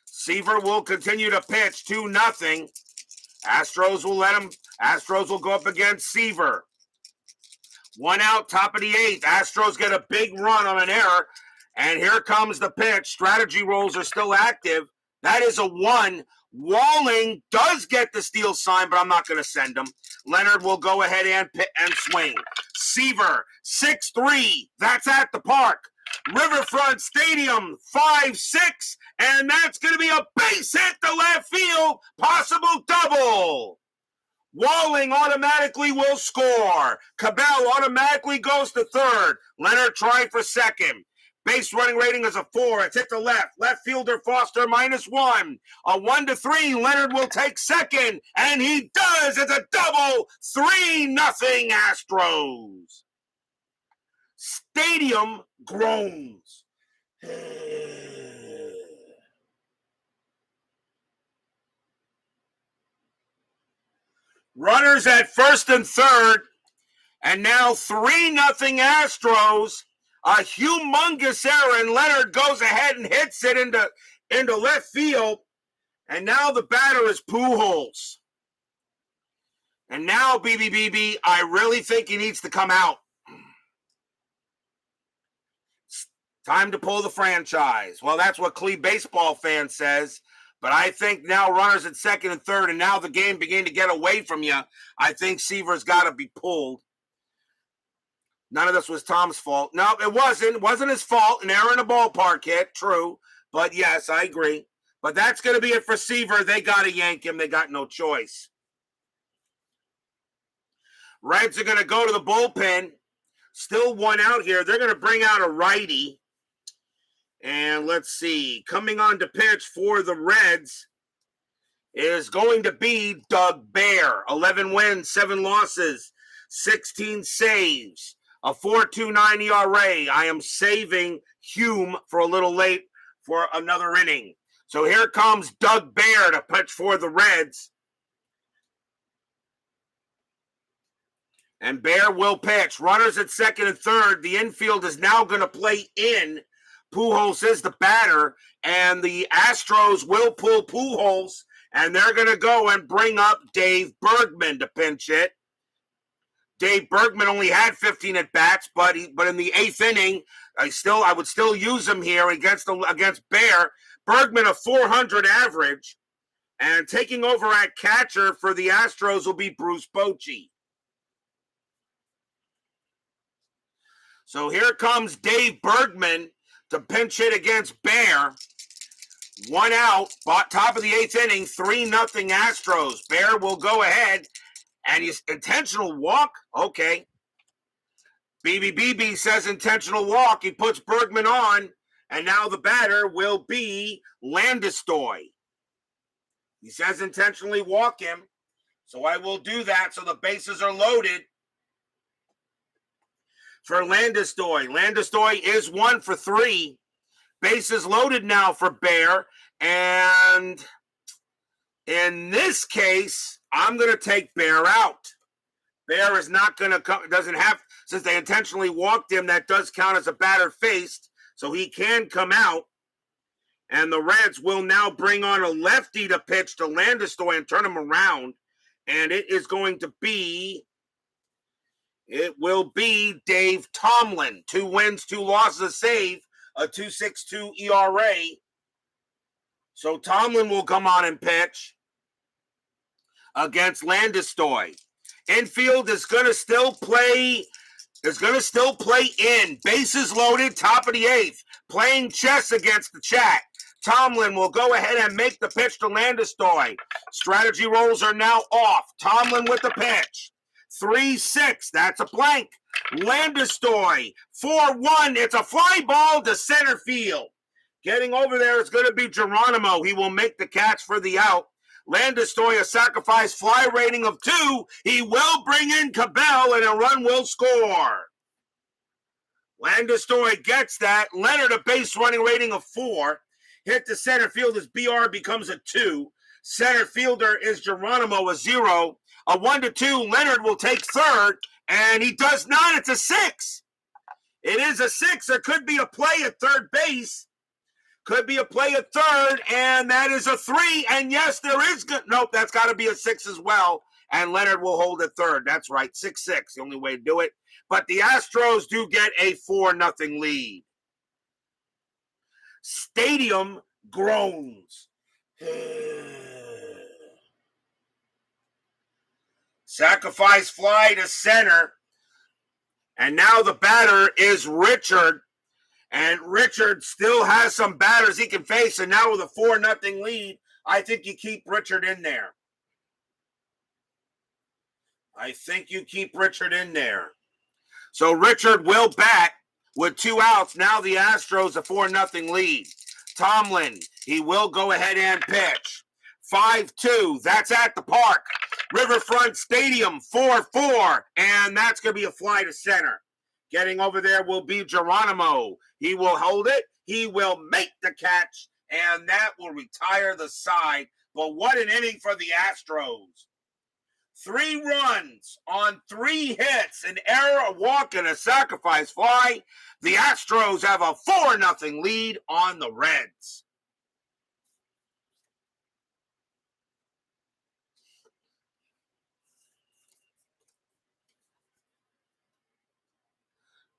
Seaver will continue to pitch 2-0. Astros will go up against Seaver. 1 out, top of the 8th. Astros get a big run on an error. And here comes the pitch. Strategy rolls are still active. That is a 1. Walling does get the steal sign, but I'm not going to send him. Leonard will go ahead and swing. Seaver, 6-3. That's at the park. Riverfront Stadium, 5-6. And that's going to be a base hit to left field. Possible double. Walling automatically will score. Cabell automatically goes to third. Leonard trying for second. Base running rating is a 4. It's hit to left. Left fielder Foster -1. A 1-3. Leonard will take second. And he does. It's a double. 3-0 Astros. Stadium groans. Runners at first and third, and now 3-0 Astros. A humongous error, and Leonard goes ahead and hits it into left field. And now the batter is Pujols. And now, BB, I really think he needs to come out. It's time to pull the franchise. Well, that's what Cleve baseball fan says. But I think now runners at second and third, and now the game began to get away from you. I think Seaver's got to be pulled. None of this was Tom's fault. No, it wasn't. It wasn't his fault. An error in a ballpark hit, true. But yes, I agree. But that's going to be it for Seaver. They got to yank him. They got no choice. Reds are going to go to the bullpen. Still one out here. They're going to bring out a righty. And let's see. Coming on to pitch for the Reds is going to be Doug Bear. 11 wins, 7 losses, 16 saves, a 4.29 ERA. I am saving Hume for a little late for another inning. So here comes Doug Bear to pitch for the Reds. And Bear will pitch. Runners at second and third. The infield is now going to play in. Pujols is the batter. And the Astros will pull Pujols. And they're going to go and bring up Dave Bergman to pinch it. Dave Bergman only had 15 at bats, but in the 8th inning, I would still use him here against Bear. Bergman a 400 average. And taking over at catcher for the Astros will be Bruce Bochy. So here comes Dave Bergman to pinch hit against Bear. 1 out, top of the 8th inning, 3-0 Astros. Bear will go ahead, and he's intentional walk. Okay. BB says intentional walk. He puts Bergman on, and now the batter will be Landistoi. He says intentionally walk him, so I will do that so the bases are loaded for Landistoi. Landistoi is 1 for 3. Bases loaded now for Bear. And in this case, I'm going to take Bear out. Bear is not going to come, doesn't have, since they intentionally walked him, that does count as a batter faced. So he can come out. And the Reds will now bring on a lefty to pitch to Landistoi and turn him around. And it will be Dave Tomlin. 2 wins, 2 losses, a save, a 2.62 ERA. So Tomlin will come on and pitch against Landistoi. Infield is going to still play in. Bases loaded, top of the 8th. Playing chess against the chat. Tomlin will go ahead and make the pitch to Landistoi. Strategy rolls are now off. Tomlin with the pitch. 3-6, that's a blank. Landistoi, 4-1, it's a fly ball to center field. Getting over there is going to be Geronimo. He will make the catch for the out. Landistoi, a sacrifice fly rating of 2. He will bring in Cabell, and a run will score. Landistoi gets that. Leonard, a base running rating of 4. Hit to center field as BR becomes a 2. Center fielder is Geronimo, a 0. A 1-2, Leonard will take third, and he does not. It's a 6. It is a 6. There could be a play at third base. Could be a play at third, and that is a 3. And yes, there is good. Nope, that's got to be a 6 as well. And Leonard will hold at third. That's right, 6-6, the only way to do it. But the Astros do get a 4-0 lead. Stadium groans. Sacrifice fly to center. And now the batter is Richard. And Richard still has some batters he can face. And now with a 4-0 lead, I think you keep Richard in there. So Richard will bat with 2 outs. Now the Astros a 4-0 lead. Tomlin, he will go ahead and pitch. 5-2, that's at the park. Riverfront Stadium, 4-4, and that's going to be a fly to center. Getting over there will be Geronimo. He will hold it. He will make the catch, and that will retire the side. But what an inning for the Astros. 3 runs on 3 hits, an error, a walk, and a sacrifice fly. The Astros have a 4-0 lead on the Reds.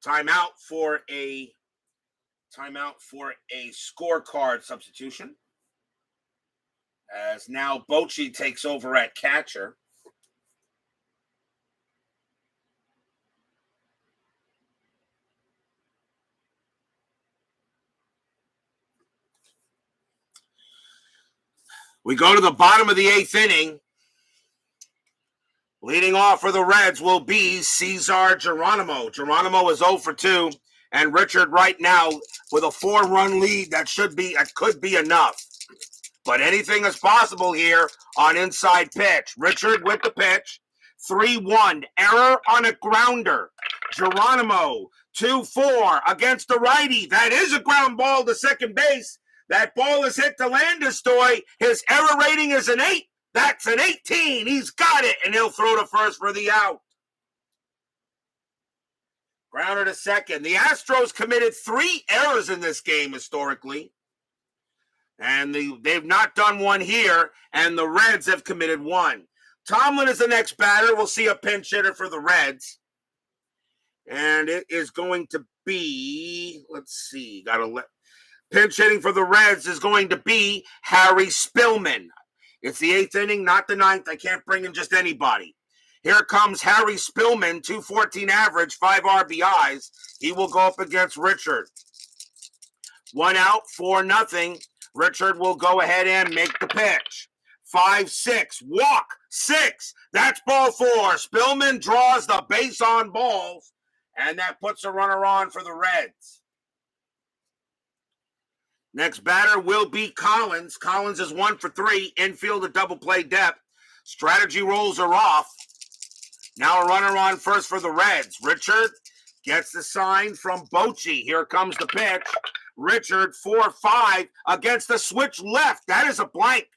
Timeout for a scorecard substitution. As now Bochy takes over at catcher. We go to the bottom of the 8th inning. Leading off for the Reds will be Cesar Geronimo. Geronimo is 0 for 2, and Richard right now with a 4-run lead that could be enough. But anything is possible here on inside pitch. Richard with the pitch. 3-1. Error on a grounder. Geronimo 2-4 against the righty. That is a ground ball to second base. That ball is hit to Landis-Stoy. His error rating is an 8. That's an 18. He's got it, and he'll throw to first for the out. Grounder to second. The Astros committed 3 errors in this game historically. And they've not done one here, and the Reds have committed 1. Tomlin is the next batter. We'll see a pinch hitter for the Reds. And it is going to be, pinch hitting for the Reds is going to be Harry Spillman. It's the 8th inning, not the 9th. I can't bring in just anybody. Here comes Harry Spillman, 214 average, 5 RBIs. He will go up against Richard. 1 out, 4-0. Richard will go ahead and make the pitch. 5-6, walk, 6. That's ball 4. Spillman draws the base on balls, and that puts a runner on for the Reds. Next batter will be Collins. Collins is 1 for 3. Infield a double play depth. Strategy rolls are off. Now a runner on first for the Reds. Richard gets the sign from Bochy. Here comes the pitch. Richard 4-5 against the switch left. That is a blank.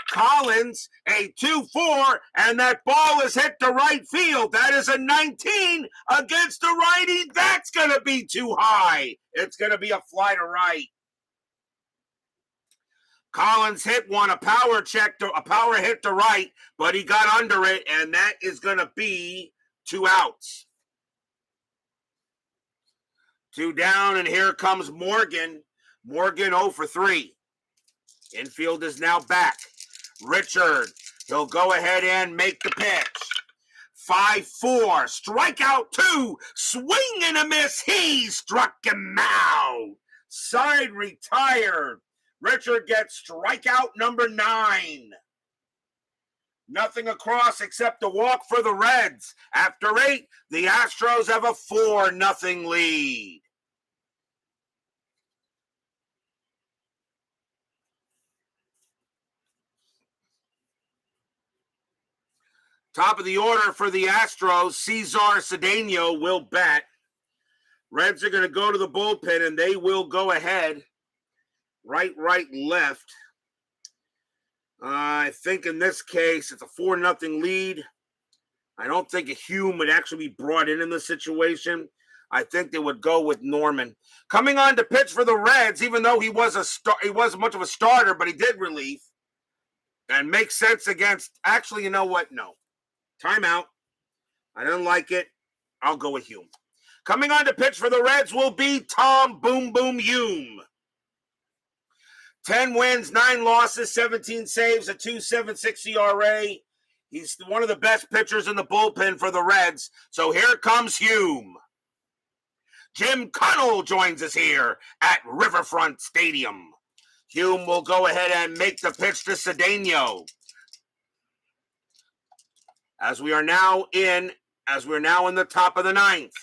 Collins a 2-4, and that ball is hit to right field. That is a 19 against the righty. That's going to be too high. It's going to be a fly to right. Collins hit one, a power hit to right, but he got under it, and that is going to be 2 outs. 2 down, and here comes Morgan. Morgan 0 for 3. Infield is now back. Richard, he'll go ahead and make the pitch. 5-4, strikeout 2, swing and a miss. He struck him out. Side retired. Richard gets strikeout number 9. Nothing across except a walk for the Reds. After 8, the Astros have a 4-0 lead. Top of the order for the Astros, Cesar Cedeno will bat. Reds are going to go to the bullpen, and they will go ahead. Right, left. I think in this case, it's a 4-0 lead. I don't think a HOU would actually be brought in this situation. I think they would go with Norman. Coming on to pitch for the Reds, even though he wasn't much of a starter, but he did relief. And makes sense against, actually, you know what? No. Timeout. I didn't like it. I'll go with HOU. Coming on to pitch for the Reds will be Tom Boom Boom Hume. 10 wins, 9 losses, 17 saves, a 2.76 ERA. He's one of the best pitchers in the bullpen for the Reds. So here comes Hume. Jim Connell joins us here at Riverfront Stadium. Hume will go ahead and make the pitch to Cedeno. As we're now in the top of the 9th.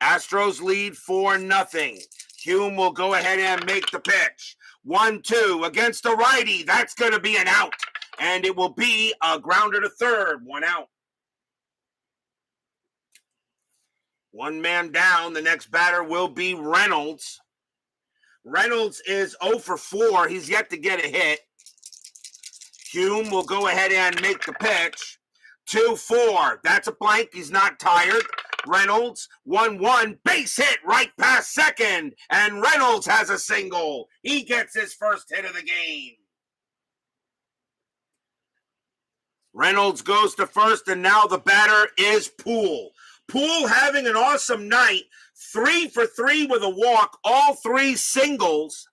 Astros lead 4-0. Hume will go ahead and make the pitch. 1-2 against the righty. That's going to be an out. And it will be a grounder to third. 1 out. 1 man down. The next batter will be Reynolds. Reynolds is 0 for 4. He's yet to get a hit. Hume will go ahead and make the pitch. 2-4. That's a blank. He's not tired. Reynolds, 1-1, base hit right past second, and Reynolds has a single. He gets his first hit of the game. Reynolds goes to first, and now the batter is Poole. Poole having an awesome night, 3 for 3 with a walk, all 3 singles.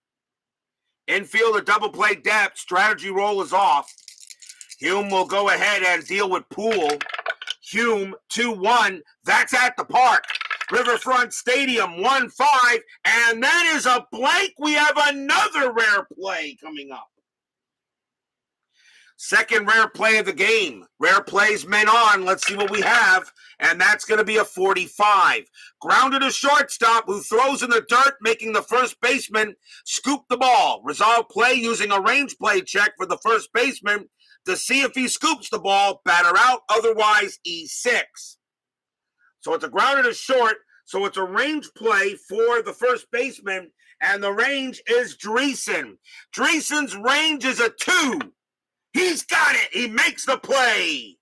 Infield a double play depth, strategy roll is off. Hume will go ahead and deal with Poole. Hume, 2-1. That's at the park. Riverfront Stadium, 1-5. And that is a blank. We have another rare play coming up. Second rare play of the game. Rare plays men on. Let's see what we have. And that's going to be a 45. Grounded to shortstop, who throws in the dirt, making the first baseman scoop the ball. Resolve play using a range play check for the first baseman to see if he scoops the ball. Batter out, otherwise E6. So it's a grounded to short. So it's a range play for the first baseman. And the range is Dreesen. Dreesen's range is a 2. He's got it. He makes the play.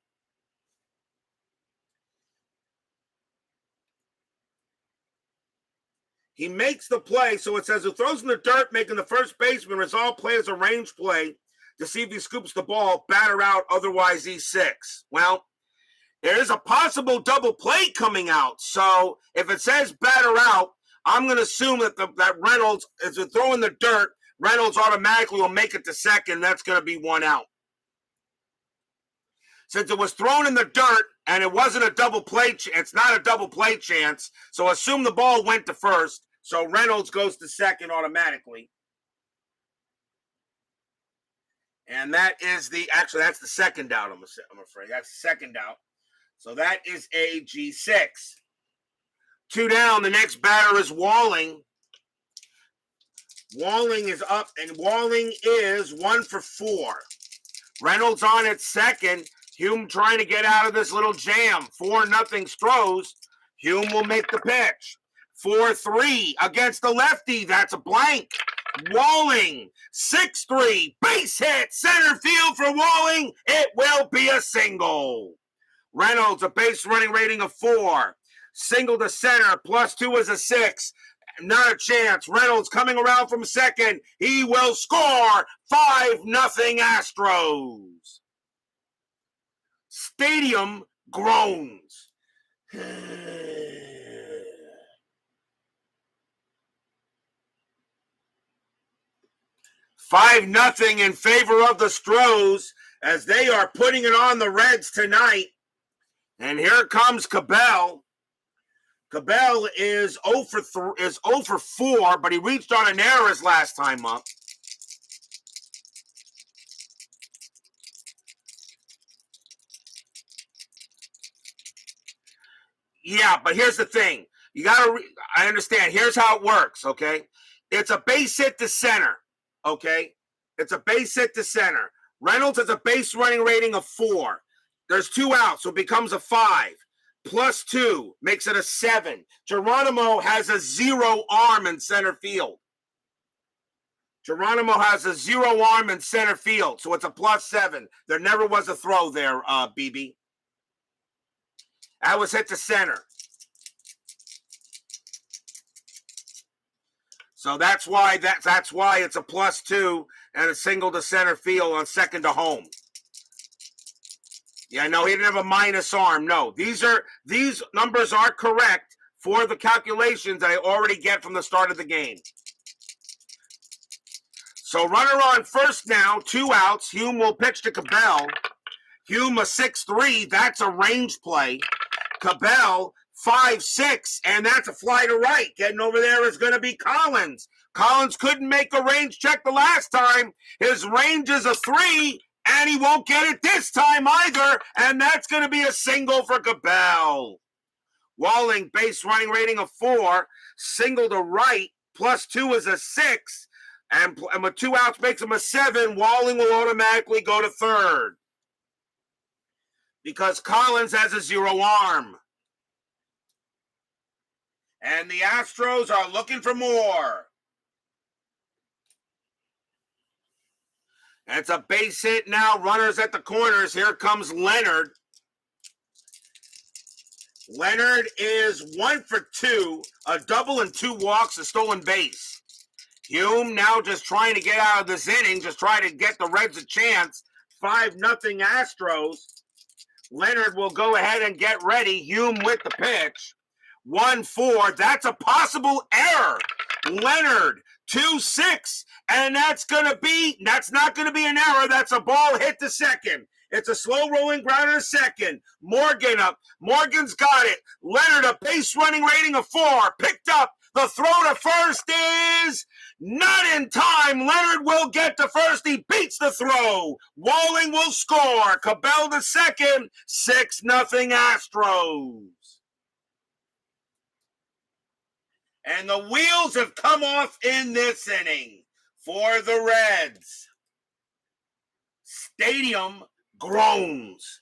He makes the play. So it says who throws in the dirt, making the first baseman resolve play as a range play to see if he scoops the ball. Batter out, otherwise E6. Well, there is a possible double play coming out. So if it says batter out, I'm going to assume that Reynolds, as they're throwing the dirt, Reynolds automatically will make it to second. That's going to be 1 out. Since it was thrown in the dirt and it wasn't a double play, it's not a double play chance. So assume the ball went to first. So Reynolds goes to second automatically. And that is that's the second out, I'm afraid. That's the second out. So that is a G6. 2 down. The next batter is Walling. Walling is up, and Walling is 1 for 4. Reynolds on at second. Hume trying to get out of this little jam. 4-0 Stros. Hume will make the pitch. 4-3 against the lefty. That's a blank. Walling, 6-3. Base hit. Center field for Walling. It will be a single. Reynolds, a base running rating of 4. Single to center. +2 is a 6. Not a chance. Reynolds coming around from second. He will score. 5-0 Astros. Stadium groans. 5-0 in favor of the Stros as they are putting it on the Reds tonight. And here comes Cabell. Cabell is 0 for 4, but he reached on an error his last time up. Yeah, but here's the thing. I understand. Here's how it works, okay? It's a base hit to center, okay? It's a base hit to center. Reynolds has a base running rating of 4. There's 2 outs, so it becomes a 5. +2 makes it a 7. Geronimo has a 0 arm in center field. Geronimo has a 0 arm in center field, so it's a +7. There never was a throw there, BB. That was hit to center. So that's why it's a +2 and a single to center field on second to home. Yeah, no, he didn't have a minus arm. No, these numbers are correct for the calculations that I already get from the start of the game. So runner on first now, 2 outs. Hume will pitch to Cabell. Hume a 6-3. That's a range play. Cabell 5-6, and that's a fly to right. Getting over there is going to be Collins. Collins couldn't make a range check the last time. His range is a 3, and he won't get it this time either, and that's going to be a single for Cabell. Walling, base running rating of 4, single to right, +2 is a 6, and with 2 outs makes him a 7. Walling will automatically go to third because Collins has a 0 arm. And the Astros are looking for more. It's a base hit now. Runners at the corners. Here comes Leonard. Leonard is 1 for 2. A double and 2 walks, a stolen base. Hume now just trying to get out of this inning. Just try to get the Reds a chance. 5-0 Astros. Leonard will go ahead and get ready. Hume with the pitch. 1-4. That's a possible error. Leonard 2-6, and that's not going to be an error. That's a ball hit to second. It's a slow rolling grounder to second. Morgan up. Morgan's got it. Leonard, a base running rating of 4, picked up. The throw to first is not in time. Leonard will get to first. He beats the throw. Walling will score. Cabell to second. 6-0 Astros. And the wheels have come off in this inning for the Reds. Stadium groans.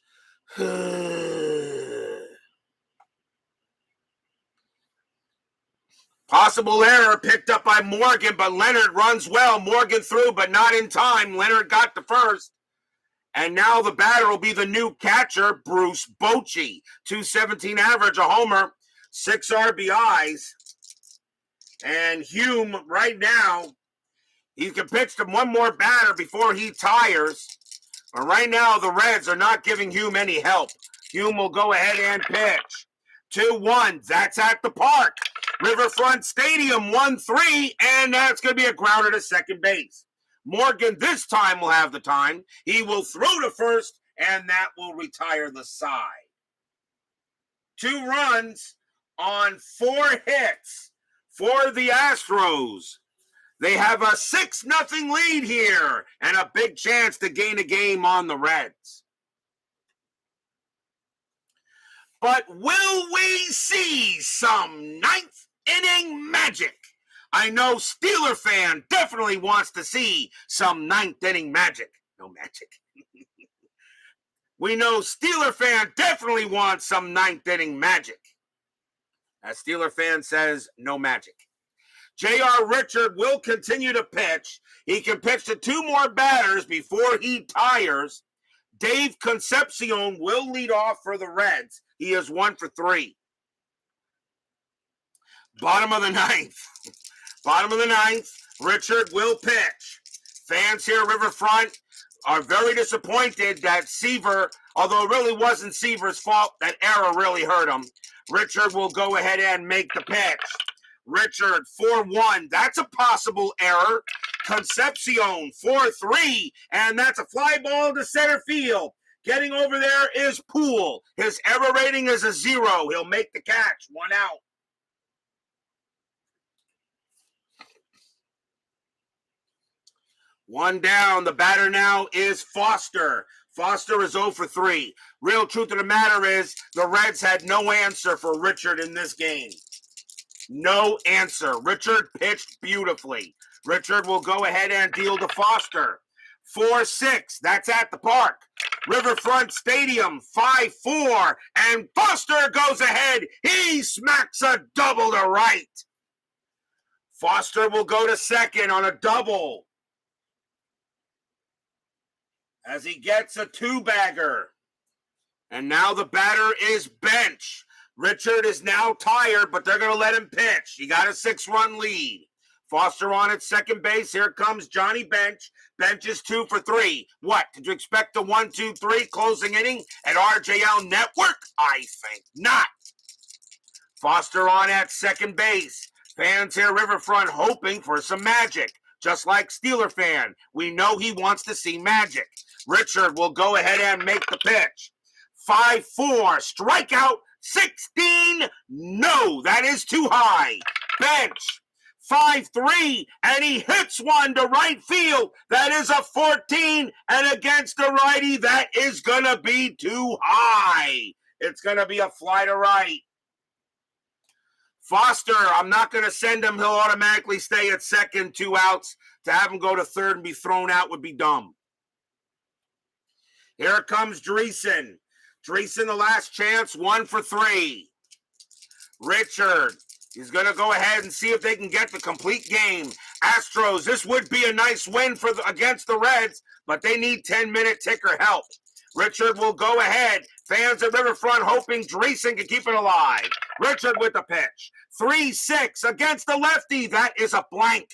Possible error picked up by Morgan, but Leonard runs well. Morgan threw, but not in time. Leonard got to first. And now the batter will be the new catcher, Bruce Bochy. 217 average, a homer, 6 RBIs. And HOU right now, he can pitch to one more batter before he tires. But right now, the Reds are not giving HOU any help. HOU will go ahead and pitch. 2-1, that's at the park. Riverfront Stadium, 1-3, and that's going to be a grounder to second base. Morgan this time will have the time. He will throw to first, and that will retire the side. 2 runs on 4 hits for the Astros. They have a 6-0 lead here and a big chance to gain a game on the Reds. But will we see some 9th inning magic? I know Steeler fan definitely wants to see some 9th inning magic. No magic. We know Steeler fan definitely wants some 9th inning magic. As Steeler fan says, no magic. J.R. Richard will continue to pitch. He can pitch to 2 more batters before he tires. Dave Concepcion will lead off for the Reds. He is 1 for 3. Bottom of the 9th. Bottom of the 9th, Richard will pitch. Fans here at Riverfront are very disappointed that Seaver, although it really wasn't Seaver's fault, that error really hurt him. Richard will go ahead and make the pitch. Richard, 4-1. That's a possible error. Concepcion, 4-3. And that's a fly ball to center field. Getting over there is Poole. His error rating is a 0. He'll make the catch. 1 out. One down. The batter now is Foster. Foster is 0 for 3. Real truth of the matter is the Reds had no answer for Richard in this game. No answer. Richard pitched beautifully. Richard will go ahead and deal to Foster. 4-6. That's at the park. Riverfront Stadium, 5-4. And Foster goes ahead. He smacks a double to right. Foster will go to second on a double, as he gets a 2-bagger. And now the batter is Bench. Richard is now tired, but they're going to let him pitch. He got a 6-run lead. Foster on at second base. Here comes Johnny Bench. Bench is 2 for 3. What? Did you expect a 1-2-3 closing inning at RJL Network? I think not. Foster on at second base. Fans here Riverfront hoping for some magic. Just like Steeler fan, we know he wants to see magic. Richard will go ahead and make the pitch. 5-4, strikeout, 16, no, that is too high. Bench, 5-3, and he hits one to right field. That is a 14, and against the righty, that is going to be too high. It's going to be a fly to right. Foster, I'm not going to send him. He'll automatically stay at second, 2 outs. To have him go to third and be thrown out would be dumb. Here comes Dreesen. Dreesen, the last chance, 1 for 3. Richard, he's going to go ahead and see if they can get the complete game. Astros, this would be a nice win against the Reds, but they need 10-minute ticker help. Richard will go ahead. Fans at Riverfront hoping Dreesen can keep it alive. Richard with the pitch. 3-6 against the lefty. That is a blank.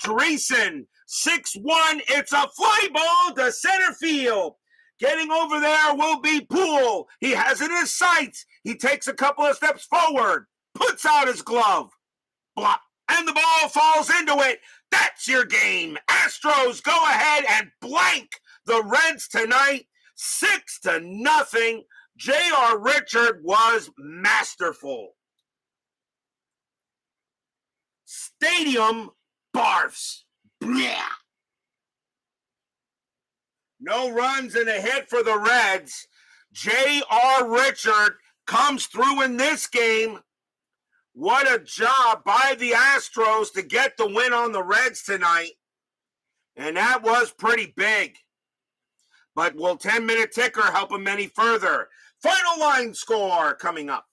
Dreesen, 6-1. It's a fly ball to center field. Getting over there will be Poole. He has it in his sights. He takes a couple of steps forward, puts out his glove, block, and the ball falls into it. That's your game. Astros go ahead and blank the Reds tonight, 6-0. J.R. Richard was masterful. Stadium barfs. Blech. No runs and a hit for the Reds. J.R. Richard comes through in this game. What a job by the Astros to get the win on the Reds tonight. And that was pretty big. But will 10-minute ticker help them any further? Final line score coming up.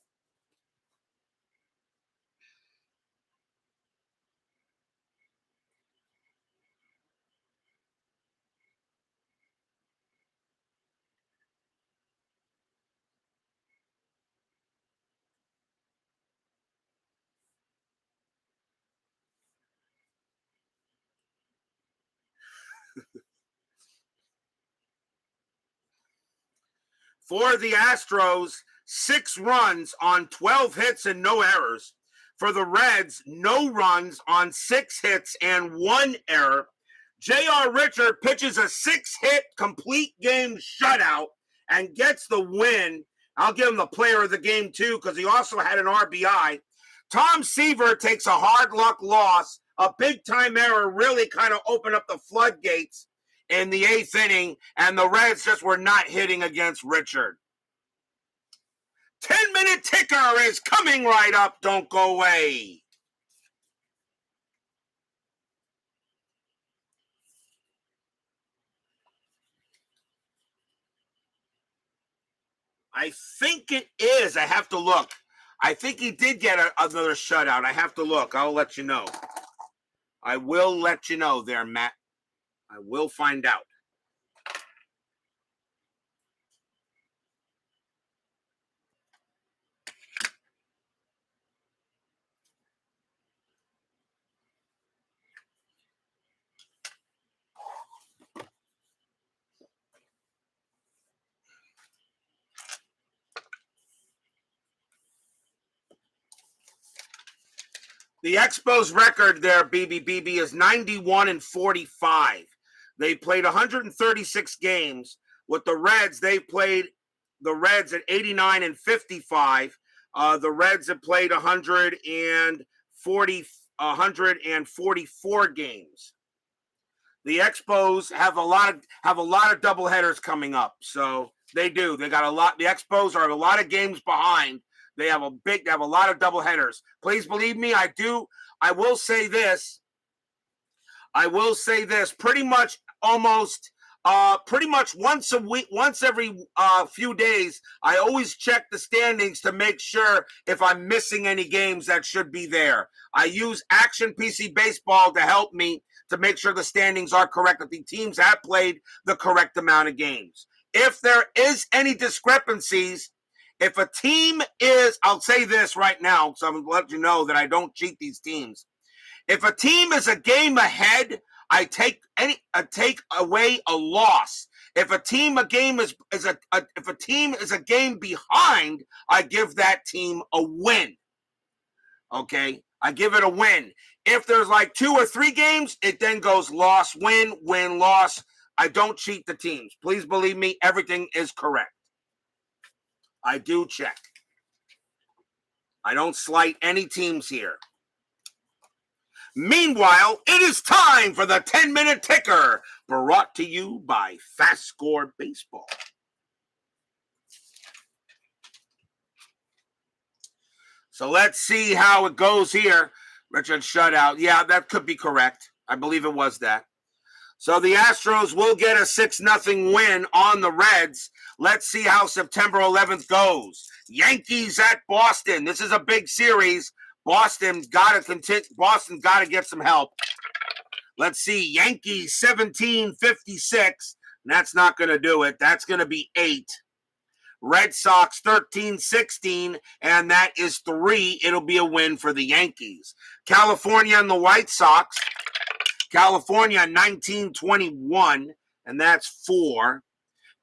For the Astros, 6 runs on 12 hits and no errors. For the Reds, no runs on 6 hits and 1 error. J.R. Richard pitches a 6-hit complete game shutout and gets the win. I'll give him the player of the game, too, because he also had an RBI. Tom Seaver takes a hard luck loss. A big-time error really kind of opened up the floodgates in the 8th inning, and the Reds just were not hitting against Richard. 10-minute ticker is coming right up. Don't go away. I think it is. I have to look. I think he did get another shutout. I have to look. I'll let you know. I will let you know there, Matt. I will find out. The Expos record there, BB, is 91-45. They played 136 games. With the Reds, they played the Reds at 89-55. The Reds have played 144 games. The Expos have a lot of doubleheaders coming up. So they do. They got a lot. The Expos are a lot of games behind. They have a lot of doubleheaders. Please believe me, I do. I will say this. Pretty much once a week, once every few days, I always check the standings to make sure if I'm missing any games that should be there. I use Action PC Baseball to help me to make sure the standings are correct, that the teams have played the correct amount of games. If there is any discrepancies, if a team is, I'll say this right now, so I'm going to let you know that I don't cheat these teams. If a team is a game ahead, I take away a loss. If a team is a game behind, I give that team a win. Okay, I give it a win. If there's like 2 or 3 games, it then goes loss, win, win, loss. I don't cheat the teams. Please believe me, everything is correct. I do check. I don't slight any teams here. Meanwhile, it is time for the 10-minute ticker, brought to you by FastScore Baseball. So let's see how it goes here. Richard shutout. Yeah, that could be correct. I believe it was that. So the Astros will get a 6-0 win on the Reds. Let's see how September 11th goes. Yankees at Boston. This is a big series. Boston got to get some help. Let's see. Yankees 17-56. That's not going to do it. That's going to be 8. Red Sox 13-16, and that is 3. It'll be a win for the Yankees. California and the White Sox. California 19-21, and that's 4.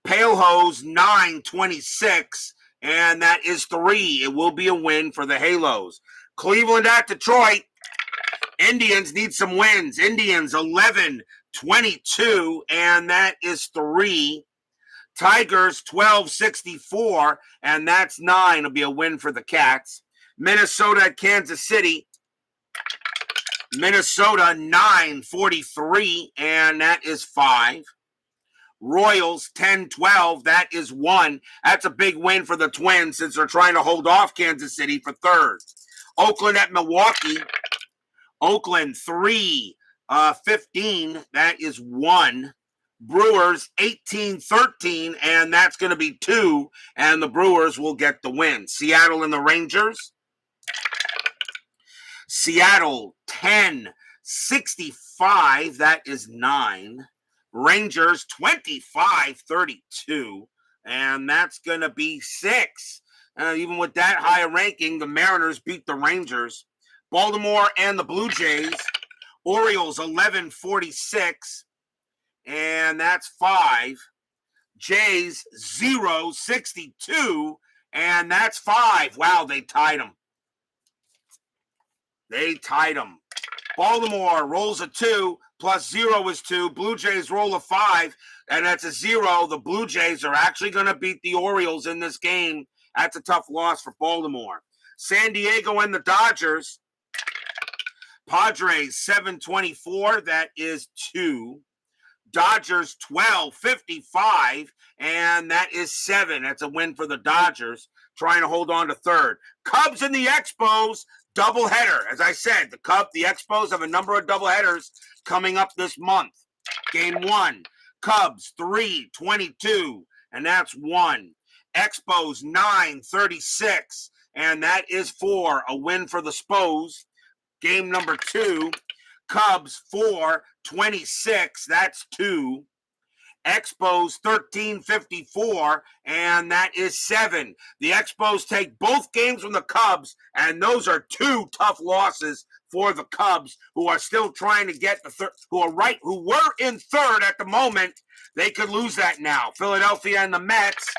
Pale Hose 9-26, and that is 3. It will be a win for the Halos. Cleveland at Detroit. Indians need some wins. Indians 11-22, and that is 3. Tigers 12-64, and that's 9. It'll be a win for the Cats. Minnesota at Kansas City. Minnesota 9-43, and that is 5. Royals 10-12, that is 1. That's a big win for the Twins since they're trying to hold off Kansas City for 3rd. Oakland at Milwaukee. Oakland 3-15, that is 1. Brewers 18-13, and that's going to be 2, and the Brewers will get the win. Seattle and the Rangers. Seattle 10-65, that is 9. Rangers 25-32, and that's going to be 6. Even with that higher ranking, the Mariners beat the Rangers. Baltimore and the Blue Jays. Orioles 11-46, and that's 5. Jays 0-62, and that's 5. Wow, they tied them. Baltimore rolls a 2, plus 0 is 2. Blue Jays roll a 5, and that's a 0. The Blue Jays are actually going to beat the Orioles in this game. That's a tough loss for Baltimore. San Diego and the Dodgers. Padres 7-24, that is 2. Dodgers 12-55, and that is 7. That's a win for the Dodgers, trying to hold on to 3rd. Cubs and the Expos, doubleheader. As I said, the Expos have a number of doubleheaders coming up this month. Game 1, Cubs 3-22, and that's 1. Expos 9-36, and that is 4. A win for the Spos. Game number 2, Cubs 4-26, that's 2. Expos 13-54, and that is 7. The Expos take both games from the Cubs, and those are 2 tough losses for the Cubs, who are still trying to get the who were in 3rd at the moment. They could lose that now. Philadelphia and the Mets.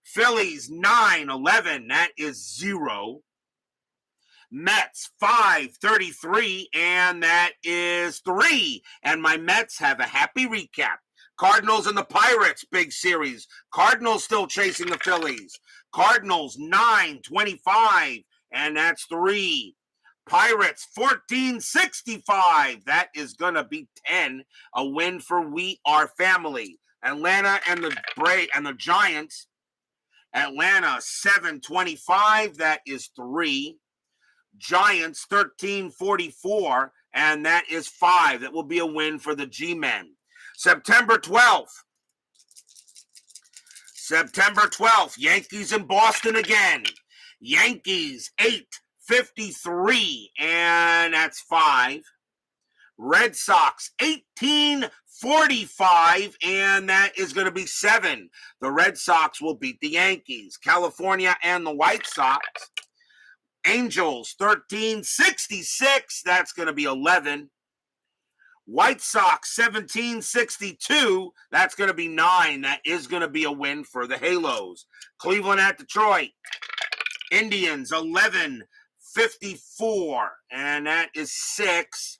Phillies 9-11, that is 0. Mets 5-33, and that is 3. And my Mets have a happy recap. Cardinals and the Pirates, big series. Cardinals still chasing the Phillies. Cardinals 9-25, and that's 3. Pirates 14-65, that is going to be 10. A win for We Are Family. Atlanta and the Giants. Atlanta 7-25, that is 3. Giants 13-44, and that is 5. That will be a win for the G-Men. September 12th, Yankees in Boston again. Yankees 8-53, and that's 5. Red Sox 18-45, and that is going to be 7. The Red Sox will beat the Yankees. California and the White Sox. Angels 13-66, that's going to be 11. White Sox 17-62, that's going to be 9. That is going to be a win for the Halos. Cleveland at Detroit. Indians 11-54, and that is 6.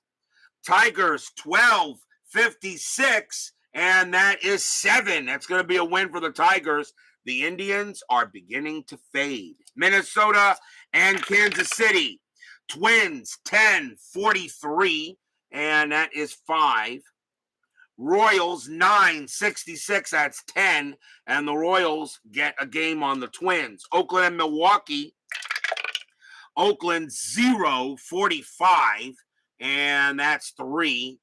Tigers 12-56, and that is 7. That's going to be a win for the Tigers. The Indians are beginning to fade. Minnesota and Kansas City. Twins 10-43, and that is 5. Royals 9-66, that's 10, and the Royals get a game on the Twins. Oakland and Milwaukee. Oakland 0-45, and that's 3.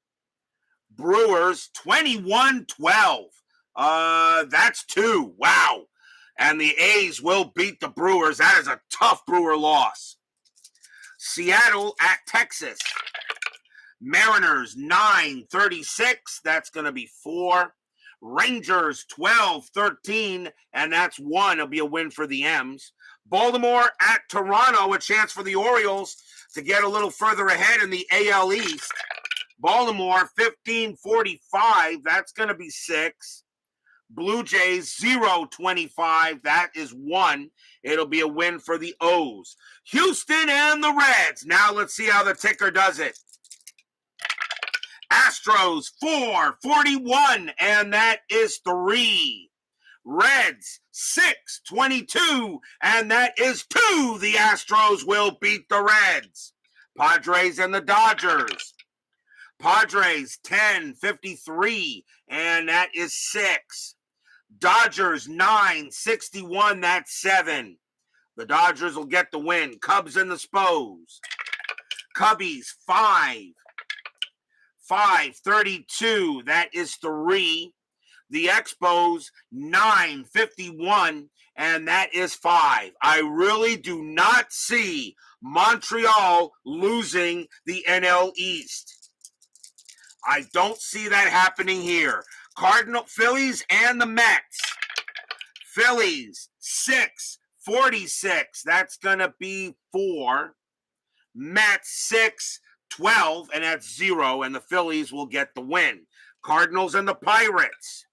Brewers 21-12. That's 2. Wow. And the A's will beat the Brewers. That is a tough Brewer loss. Seattle at Texas. Mariners 9-36. That's going to be 4. Rangers 12-13, and that's 1. It'll be a win for the M's. Baltimore at Toronto, a chance for the Orioles to get a little further ahead in the AL East. Baltimore 15-45, that's going to be 6. Blue Jays 0-25, that is 1. It'll be a win for the O's. Houston and the Reds. Now let's see how the ticker does it. Astros 4-41, and that is 3. Reds 6-22, and that is 2. The Astros will beat the Reds. Padres and the Dodgers. Padres 10-53, and that is 6. Dodgers 9-61, that's 7. The Dodgers will get the win. Cubs and the Spos. Cubbies 5-32, that is 3. The Expos 9-51, and that is 5. I really do not see Montreal losing the NL East. I don't see that happening here. Phillies and the Mets. Phillies 6-46, that's going to be 4. Mets 6-12, and that's 0, and the Phillies will get the win. Cardinals and the Pirates.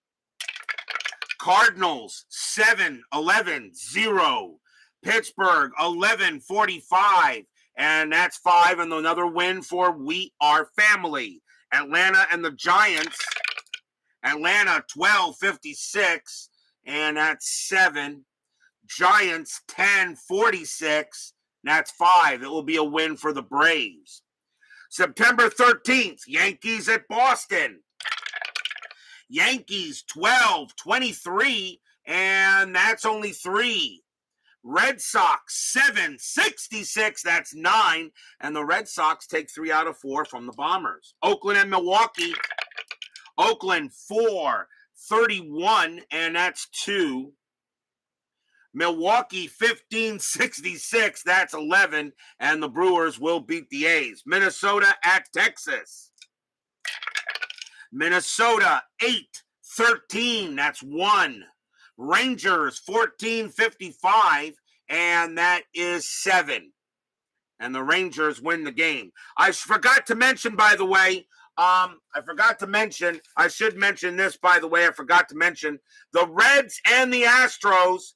Cardinals 7-11, 0. Pittsburgh 11-45, and that's 5, and another win for We Are Family. Atlanta and the Giants. Atlanta 12-56, and that's 7. Giants 10-46, that's 5. It will be a win for the Braves. September 13th, Yankees at Boston. Yankees 12-23, and that's only 3. Red Sox 7-66, that's 9, and the Red Sox take 3 out of 4 from the Bombers. Oakland and Milwaukee. Oakland 4-31, and that's 2. Milwaukee 15-66, that's 11, and the Brewers will beat the A's. Minnesota at Texas. Minnesota 8-13, that's 1. Rangers 14-55, and that is 7. And the Rangers win the game. I forgot to mention, by the way, I should mention this, by the way, I forgot to mention, the Reds and the Astros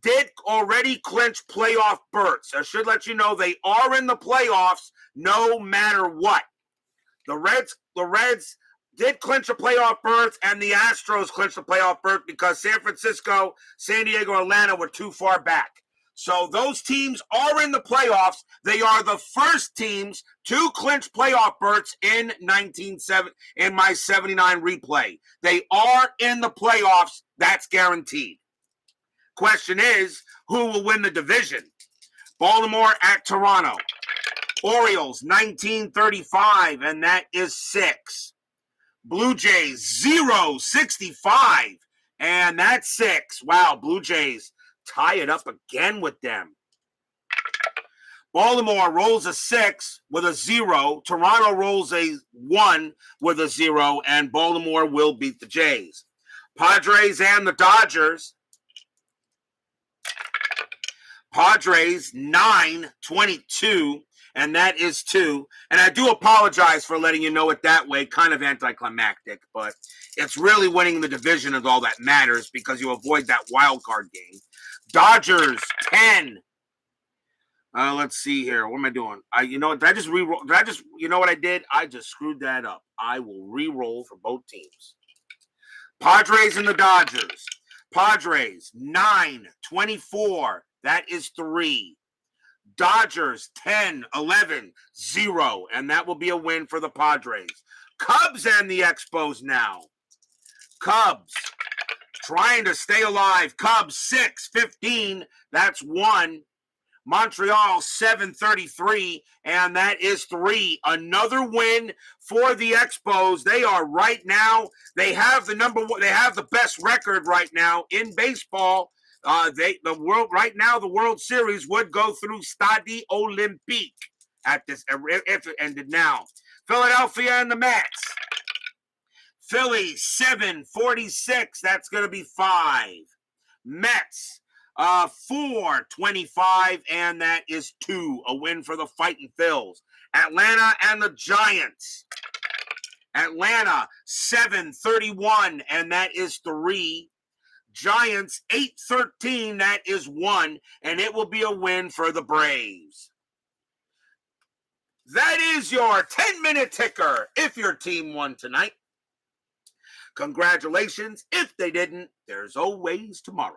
did already clinch playoff berths. I should let you know they are in the playoffs no matter what. The Reds did clinch a playoff berth, and the Astros clinched a playoff berth because San Francisco, San Diego, Atlanta were too far back. So those teams are in the playoffs. They are the first teams to clinch playoff berths in my 79 replay. They are in the playoffs. That's guaranteed. Question is, who will win the division? Baltimore at Toronto. Orioles 19-35, and that is 6. Blue Jays 0-65, and that's 6. Wow, Blue Jays tie it up again with them. Baltimore rolls a 6 with a 0. Toronto rolls a 1 with a 0, and Baltimore will beat the Jays. Padres and the Dodgers. Padres 9-22, and that is 2. And I do apologize for letting you know it that way, kind of anticlimactic, but it's really winning the division is all that matters because you avoid that wild card game. Dodgers 10. Let's see here. What am I doing? You know what? Did I just re-roll? You know what I did? I just screwed that up. I will re-roll for both teams. Padres and the Dodgers. Padres 9-24. That is 3. Dodgers 10-11, 0. And that will be a win for the Padres. Cubs and the Expos now. Cubs trying to stay alive. Cubs 6-15. That's 1. Montreal 7-33, and that is 3. Another win for the Expos. They are right now. They have the number one. They have the best record right now in baseball. The World Series would go through Stade Olympique at this if it ended now. Philadelphia and the Mets. Philly 7-46. That's going to be 5. Mets 4-25, and that is 2. A win for the Fighting Phils. Atlanta and the Giants. Atlanta 7-31, and that is 3. Giants 8-13, that is 1, and it will be a win for the Braves. That is your 10-minute ticker if your team won tonight. Congratulations. If they didn't, there's always tomorrow.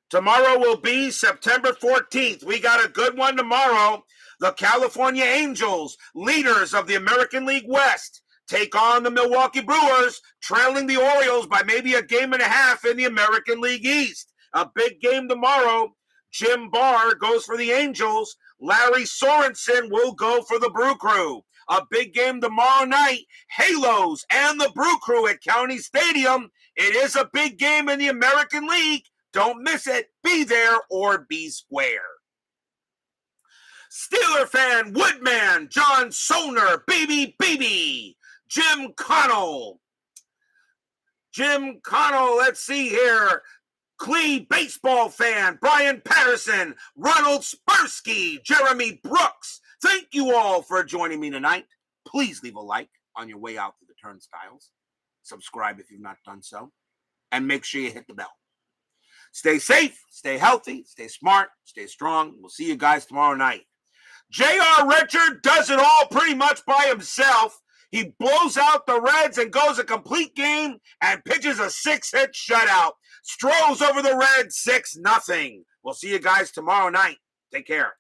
Tomorrow will be September 14th. We got a good one tomorrow. The California Angels, leaders of the American League West, take on the Milwaukee Brewers, trailing the Orioles by maybe a game and a half in the American League East. A big game tomorrow. Jim Barr goes for the Angels. Larry Sorensen will go for the Brew Crew. A big game tomorrow night. Halos and the Brew Crew at County Stadium. It is a big game in the American League. Don't miss it. Be there or be square. Steeler fan, Woodman, John Soner, baby, Jim Connell, let's see here. Clee baseball fan, Brian Patterson, Ronald Spersky, Jeremy Brooks. Thank you all for joining me tonight. Please leave a like on your way out to the turnstiles. Subscribe if you've not done so. And make sure you hit the bell. Stay safe, stay healthy, stay smart, stay strong. We'll see you guys tomorrow night. J.R. Richard does it all pretty much by himself. He blows out the Reds and goes a complete game and pitches a 6-hit shutout. Strolls over the Reds 6-0. We'll see you guys tomorrow night. Take care.